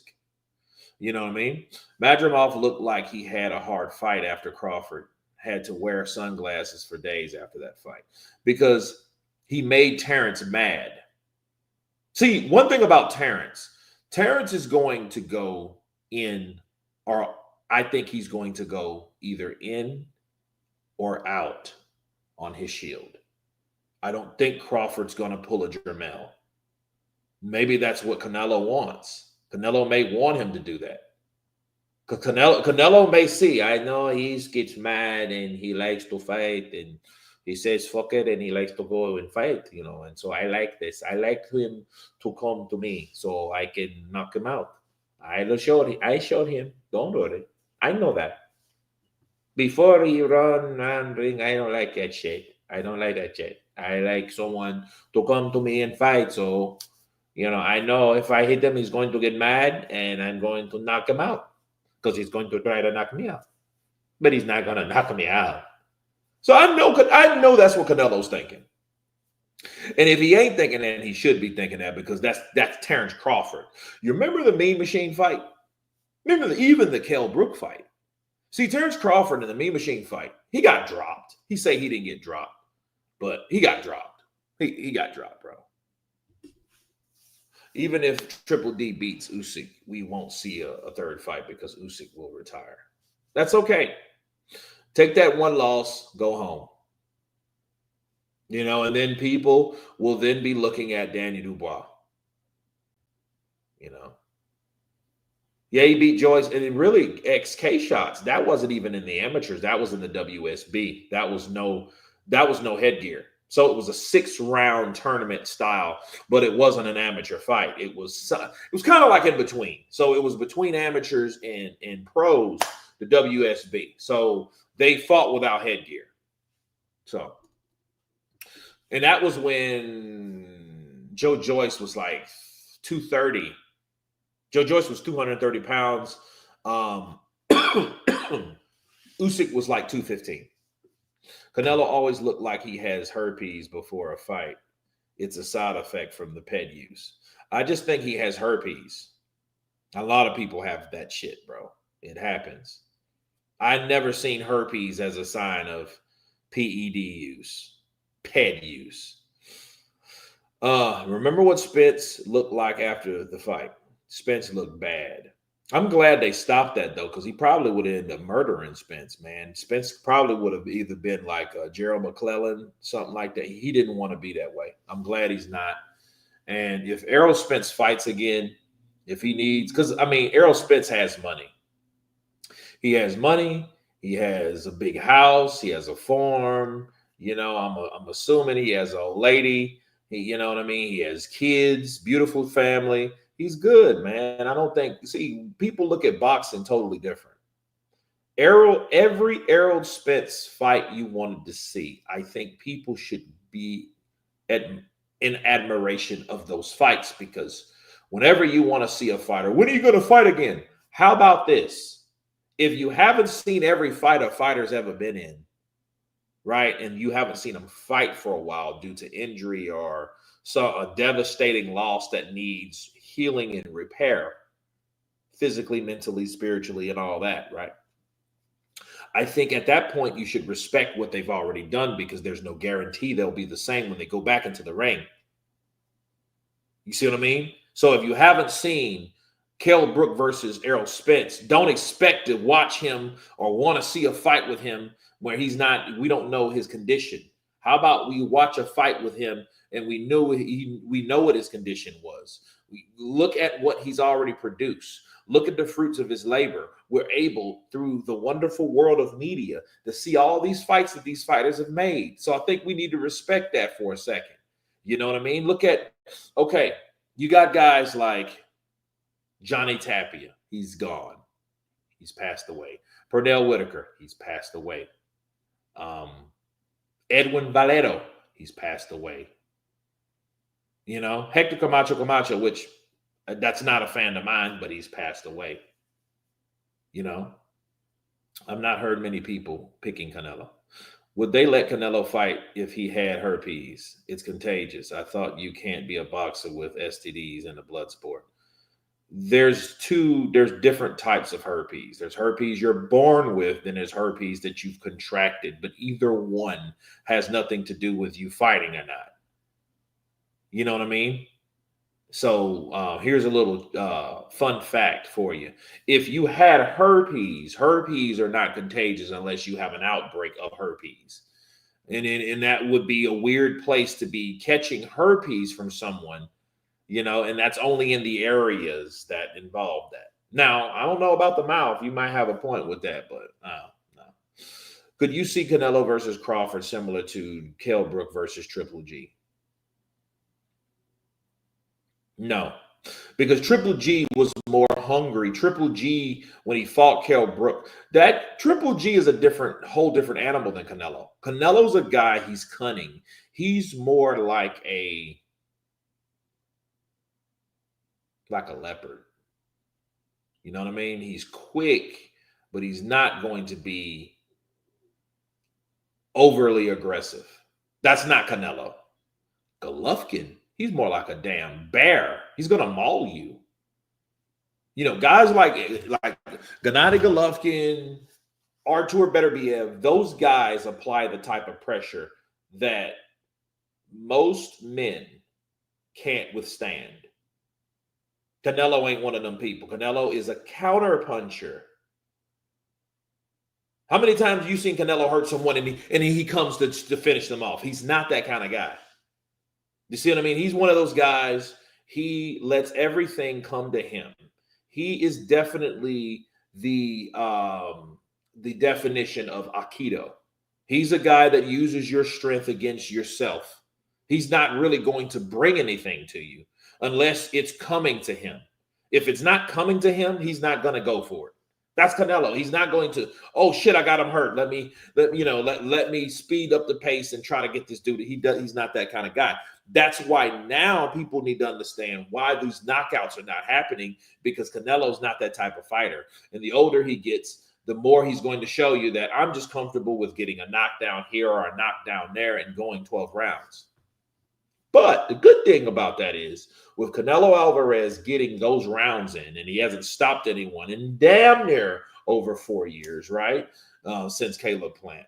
You know what I mean? Madrimov looked like he had a hard fight after Crawford had to wear sunglasses for days after that fight because he made Terence mad. See, one thing about Terence is going to go in, or I think he's going to go either in or out on his shield. I don't think Crawford's going to pull a Jermell. Maybe that's what Canelo wants. Canelo may want him to do that. Because Canelo may see, I know he gets mad and he likes to fight and he says, fuck it, and he likes to go and fight, and so I like this. I like him to come to me so I can knock him out. I showed him. Don't worry. I know that. Before he run and ring, I don't like that shit. I don't like that shit. I like someone to come to me and fight. So, I know if I hit him, he's going to get mad and I'm going to knock him out because he's going to try to knock me out. But he's not going to knock me out. So I know that's what Canelo's thinking. And if he ain't thinking that, he should be thinking that, because that's Terence Crawford. You remember the Mean Machine fight? Remember even the Kell Brook fight? See, Terence Crawford in the Mean Machine fight, he got dropped. He say he didn't get dropped, but he got dropped. He got dropped, bro. Even if Triple D beats Usyk, we won't see a third fight because Usyk will retire. That's okay. Take that one loss, go home. And then people will then be looking at Daniel Dubois. Yeah, he beat Joyce, and it really XK shots. That wasn't even in the amateurs. That was in the WSB. That was no headgear. So it was a 6-round tournament style, but it wasn't an amateur fight. It was kind of like in between. So it was between amateurs and pros, the WSB. So they fought without headgear. So, and that was when Joe Joyce was like 230. Joe Joyce was 230 pounds. Usyk was like 215. Canelo always looked like he has herpes before a fight. It's a side effect from the ped use. I just think he has herpes. A lot of people have that shit, bro. It happens. I never seen herpes as a sign of PED use, ped use. Remember what Spence looked like after the fight? Spence looked bad. I'm glad they stopped that, though, because he probably would have ended up murdering Spence, man. Spence probably would have either been like Gerald McClellan, something like that. He didn't want to be that way. I'm glad he's not. And if Errol Spence fights again, if he needs, because, Errol Spence has money. He has money. He has a big house. He has a farm. I'm assuming he has an old lady. He has kids, beautiful family. He's good, man. I don't think, people look at boxing totally different. Every Errol Spence fight you wanted to see, I think people should be in admiration of those fights, because whenever you want to see a fighter, when are you going to fight again? How about this? If you haven't seen every fight a fighter's ever been in, right, and you haven't seen them fight for a while due to injury or a devastating loss that needs healing and repair, physically, mentally, spiritually, and all that, right? I think at that point you should respect what they've already done, because there's no guarantee they'll be the same when they go back into the ring. You see what I mean? So if you havenent seen Kell Brook versus Errol Spence, don't expect to watch him or want to see a fight with him where we don't know his condition. How about we watch a fight with him and we know what his condition was? We look at what he's already produced. Look at the fruits of his labor. We're able, through the wonderful world of media, to see all these fights that these fighters have made. So I think we need to respect that for a second. You know what I mean? Look at, okay, you got guys like Johnny Tapia. He's gone. He's passed away. Pernell Whitaker. He's passed away. Edwin Valero. He's passed away. Hector Camacho, which that's not a fan of mine, but he's passed away. I've not heard many people picking Canelo. Would they let Canelo fight if he had herpes? It's contagious. I thought you can't be a boxer with STDs in a blood sport. There's different types of herpes. There's herpes you're born with, and there's herpes that you've contracted, but either one has nothing to do with you fighting or not. You know what I mean? So here's a little fun fact for you. If you had herpes are not contagious unless you have an outbreak of herpes. And that would be a weird place to be catching herpes from someone, and that's only in the areas that involve that. Now, I don't know about the mouth. You might have a point with that, but no. Could you see Canelo versus Crawford similar to Kell Brook versus Triple G? No, because Triple G was more hungry. Triple G, when he fought Kell Brook, that Triple G is whole different animal than Canelo. Canelo's a guy, he's cunning. He's more like a leopard. You know what I mean? He's quick, but he's not going to be overly aggressive. That's not Canelo. Golovkin, he's more like a damn bear. He's gonna maul you. You know, guys like Gennady Golovkin, Artur Beterbiev, those guys apply the type of pressure that most men can't withstand. Canelo ain't one of them people. Canelo is a counter puncher. How many times have you seen Canelo hurt someone and he comes to finish them off? He's not that kind of guy. You see what I mean? He's one of those guys. He lets everything come to him. He is definitely the definition of Aikido. He's a guy that uses your strength against yourself. He's not really going to bring anything to you unless it's coming to him. If it's not coming to him, he's not going to go for it. That's Canelo. He's not going to, oh shit, I got him hurt. Let me speed up the pace and try to get this dude. He's not that kind of guy. That's why now people need to understand why these knockouts are not happening, because Canelo's not that type of fighter. And the older he gets, the more he's going to show you that I'm just comfortable with getting a knockdown here or a knockdown there and going 12 rounds. But the good thing about that is, with Canelo Alvarez getting those rounds in, and he hasn't stopped anyone in damn near over 4 years, right? Since Caleb Plant.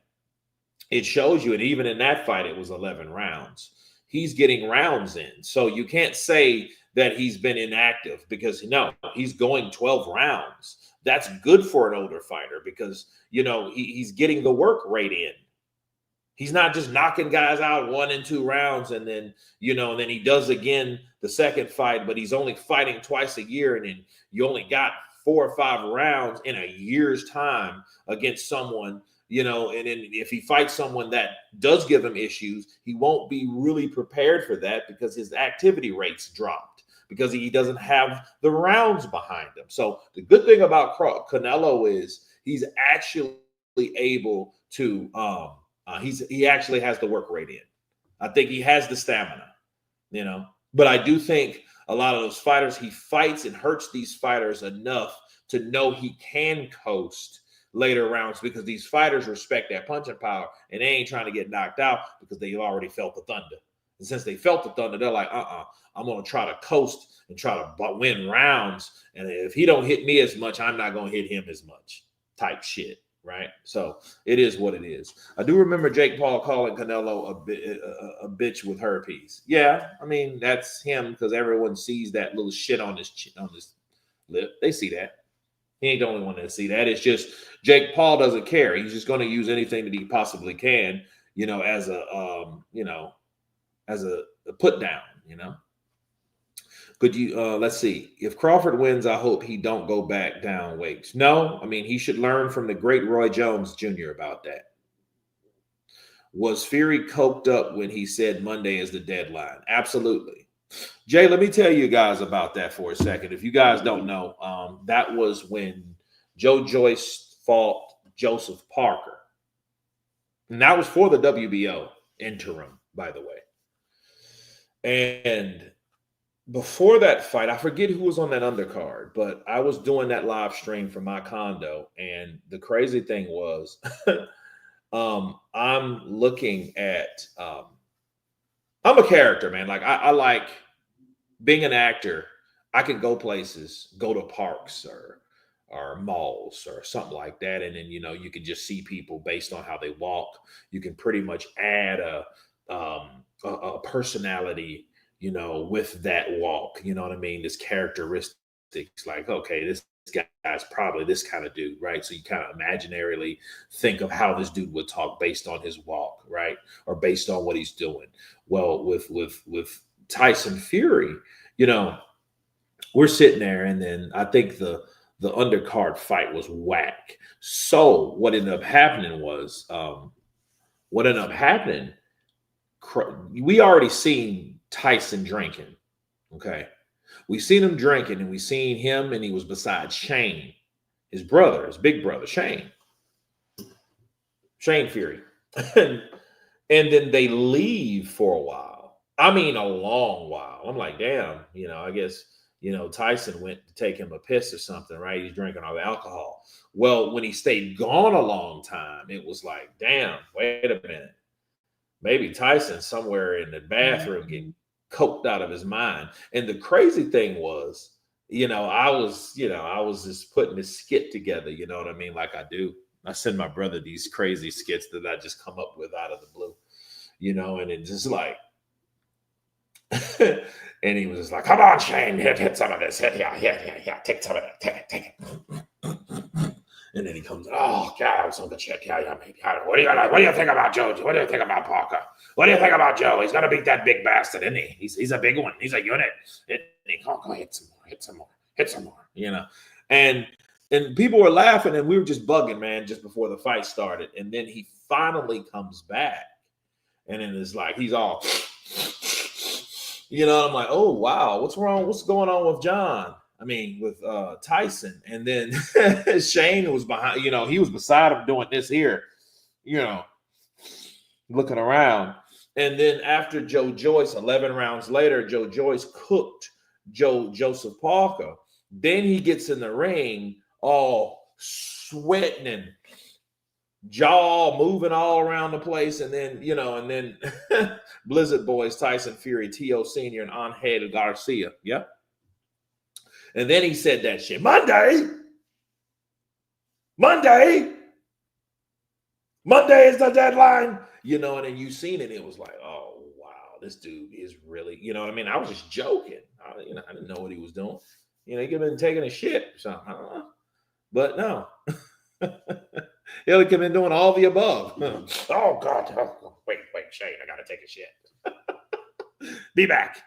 It shows you, and even in that fight, it was 11 rounds. He's getting rounds in. So you can't say that he's been inactive, because no, he's going 12 rounds. That's good for an older fighter, because, he's getting the work rate in. He's not just knocking guys out 1 and 2 rounds and then, and then he does again the second fight, but he's only fighting twice a year. And then you only got 4 or 5 rounds in a year's time against someone, and then if he fights someone that does give him issues, he won't be really prepared for that, because his activity rates dropped, because he doesn't have the rounds behind him. So the good thing about Canelo is he's actually able to, he actually has the work rate in. I think he has the stamina, But I do think a lot of those fighters, he fights and hurts these fighters enough to know he can coast later rounds, because these fighters respect that punching power and they ain't trying to get knocked out, because they've already felt the thunder. And since they felt the thunder, they're like, I'm going to try to coast and try to win rounds. And if he don't hit me as much, I'm not going to hit him as much type shit. Right. So it is what it is. I do remember Jake Paul calling Canelo a bitch with herpes. Yeah. I mean, that's him, because everyone sees that little shit on his lip. They see that. He ain't the only one that see that. It's just Jake Paul doesn't care. He's just going to use anything that he possibly can, as a put down, Could you, let's see. If Crawford wins, I hope he don't go back down weights. No, I mean, he should learn from the great Roy Jones Jr. about that. Was Fury coked up when he said Monday is the deadline? Absolutely. Jay, let me tell you guys about that for a second. If you guys don't know, that was when Joe Joyce fought Joseph Parker. And that was for the WBO interim, by the way. And before that fight, I forget who was on that undercard, but I was doing that live stream from my condo. And the crazy thing was, I'm looking at, I'm a character, man. Like I like being an actor. I can go places, go to parks or malls or something like that. And then, you can just see people based on how they walk. You can pretty much add a personality, with that walk, you know what I mean? This characteristics, like, okay, this guy's probably this kind of dude, right? So you kind of imaginarily think of how this dude would talk based on his walk, right? Or based on what he's doing. Well, with Tyson Fury, we're sitting there, and then I think the undercard fight was whack. So what ended up happening was, we already seen Tyson drinking. Okay. We seen him drinking, and we seen him, and he was beside Shane, his brother, his big brother, Shane Fury. And then they leave for a while. I mean, a long while. I'm like, damn, I guess, Tyson went to take him a piss or something, right? He's drinking all the alcohol. Well, when he stayed gone a long time, it was like, damn, wait a minute. maybe Tyson somewhere in the bathroom getting coked out of his mind. And the crazy thing was, I was just putting this skit together, you know what I mean? Like I do. I send my brother these crazy skits that I just come up with out of the blue, and it's just like, and he was just like, come on, Shane, hit some of this. Yeah, take some of that. Take it. And then he comes, oh, God, that was some good shit. Yeah, maybe. What do you think about Joe? What do you think about Parker? What do you think about Joe? He's going to beat that big bastard, isn't he? He's a big one. He's a unit. Go hit some more. And people were laughing, and we were just bugging, man, just before the fight started. And then he finally comes back, and then it's like he's all, I'm like, oh, wow, what's wrong? What's going on with John? I mean, with Tyson. And then Shane was behind, he was beside him doing this here, looking around. And then after Joe Joyce, 11 rounds later, Joe Joyce cooked Joseph Parker. Then he gets in the ring all sweating and jaw moving all around the place. And then, Blizzard Boys, Tyson Fury, T.O. Sr., and Angel Garcia. Yep. And then he said that shit. Monday is the deadline. And then you seen it. It was like, oh, wow, this dude is really, I was just joking. I didn't know what he was doing. He could have been taking a shit or something. I don't know. But no. He could have been doing all the above. Oh, God. Oh, wait, Shane, I got to take a shit. Be back.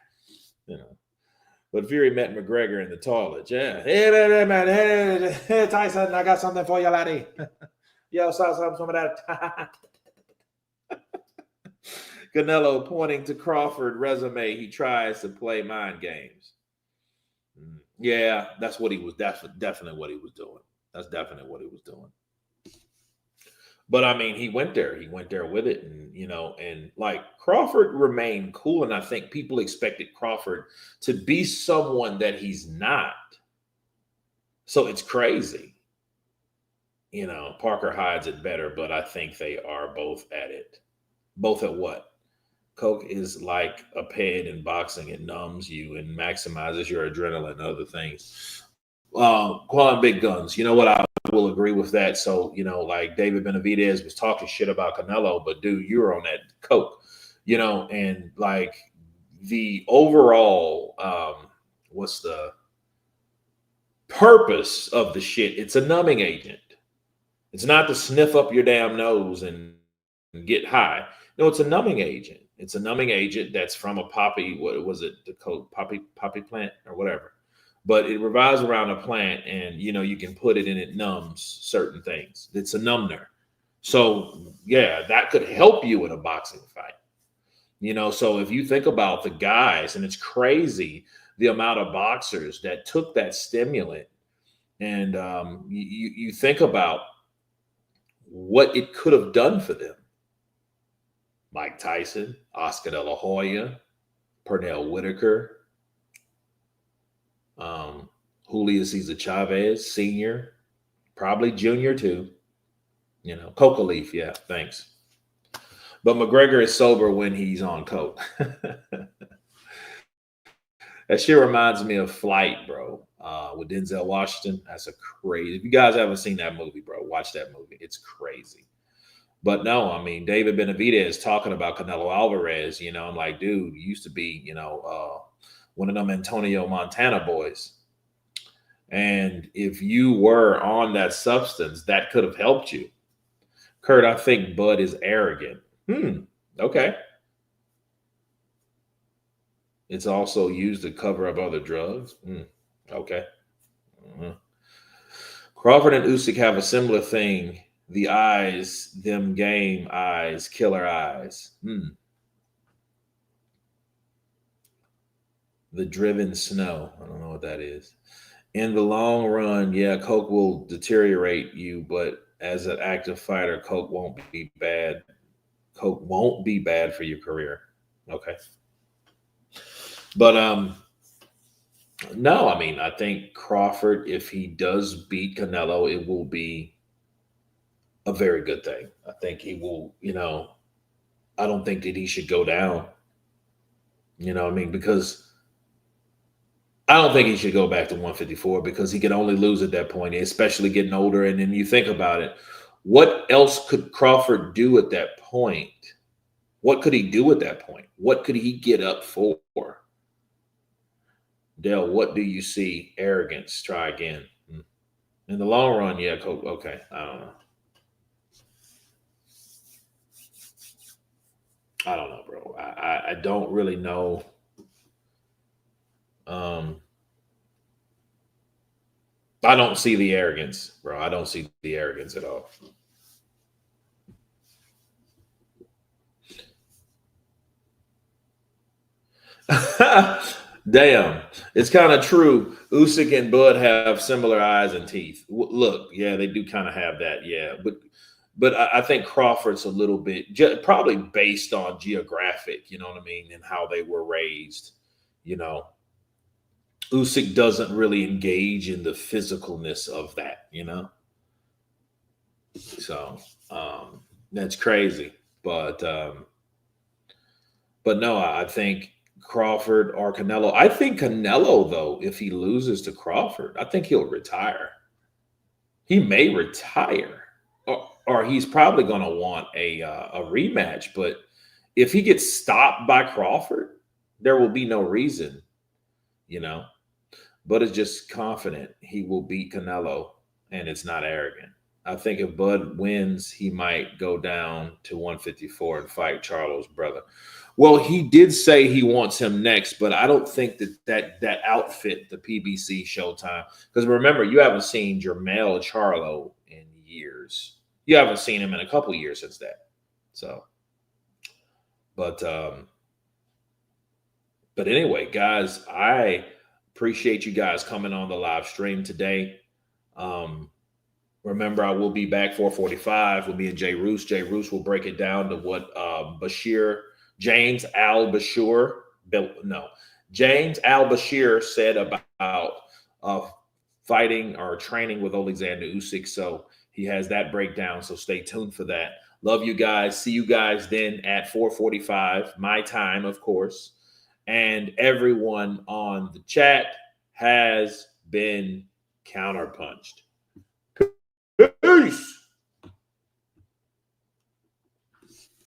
But Fury met McGregor in the toilet. Yeah. Hey, man. Hey, Tyson, I got something for you, laddie. Yo, some of that. Canelo pointing to Crawford resume. He tries to play mind games. Yeah, that's what he was. Definitely what he was doing. That's definitely what he was doing. But I mean, he went there. He went there with it, and like Crawford remained cool. And I think people expected Crawford to be someone that he's not. So it's crazy. Parker hides it better, but I think they are both at it. Both at what? Coke is like a ped in boxing. It numbs you and maximizes your adrenaline and other things. Calling big guns. You know what? I will agree with that. So, like David Benavidez was talking shit about Canelo, but dude, you're on that Coke, and like the overall, what's the purpose of the shit? It's a numbing agent. It's not to sniff up your damn nose and get high. No, it's a numbing agent. It's a numbing agent that's from a poppy, what was it? The Coke poppy plant or whatever. But it revolves around a plant, and you can put it in. It numbs certain things. It's a numbner. So yeah, that could help you in a boxing fight. So if you think about the guys, and it's crazy the amount of boxers that took that stimulant, and you think about what it could have done for them. Mike Tyson, Oscar De La Hoya, Pernell Whitaker, Julio Cesar Chavez Sr., probably Junior too. Coca Leaf, yeah, thanks. But McGregor is sober when he's on coke. That shit reminds me of Flight, bro, with Denzel Washington. That's a crazy. If you guys haven't seen that movie, bro, watch that movie. It's crazy. But no, I mean, David Benavidez talking about Canelo Alvarez, I'm like, dude, you used to be, one of them Antonio Montana boys. And if you were on that substance, that could have helped you. Kurt, I think Bud is arrogant. Okay. It's also used to cover up other drugs. Okay. Crawford and Usyk have a similar thing. The eyes, them game eyes, killer eyes. The driven snow. I don't know what that is. In the long run, yeah, coke will deteriorate you, but as an active fighter, coke won't be bad. Coke won't be bad for your career. Okay. But no, I mean, I think Crawford, if he does beat Canelo, it will be a very good thing. I think he will, I don't think that he should go down. You know what I mean? Because I don't think he should go back to 154 because he can only lose at that point, especially getting older. And then you think about it, what else could Crawford do at that point? What could he do at that point? What could he get up for? Dale, what do you see? Arrogance. Try again. In the long run, yeah, okay. I don't know. I don't know, bro. I don't really know. Um, I don't see the arrogance, bro. I don't see the arrogance at all. Damn, it's kind of true. Usyk and Bud have similar eyes and teeth. Look, yeah, they do kind of have that, yeah. But I think Crawford's a little bit probably based on geographic, you know what I mean, and how they were raised. You know, Usyk doesn't really engage in the physicalness of that, you know. So that's crazy, but no, I think Crawford or Canelo. I think Canelo, though, if he loses to Crawford, I think he'll retire. He may retire, or he's probably going to want a rematch. But if he gets stopped by Crawford, there will be no reason, you know. Bud is just confident he will beat Canelo, and it's not arrogant. I think if Bud wins, he might go down to 154 and fight Charlo's brother. Well, he did say he wants him next, but I don't think that outfit the PBC Showtime. Because remember, you haven't seen Jermell Charlo in years. You haven't seen him in a couple years since that. So, but but anyway, guys, I appreciate you guys coming on the live stream today. Remember, I will be back 4:45 with me and Jay Roos. Jay Roos will break it down to what James Al Bashir, no, James Al Bashir said about uh, fighting or training with Alexander Usyk. So he has that breakdown. So stay tuned for that. Love you guys. See you guys then at 4:45, my time, of course. And everyone on the chat has been counterpunched. Peace.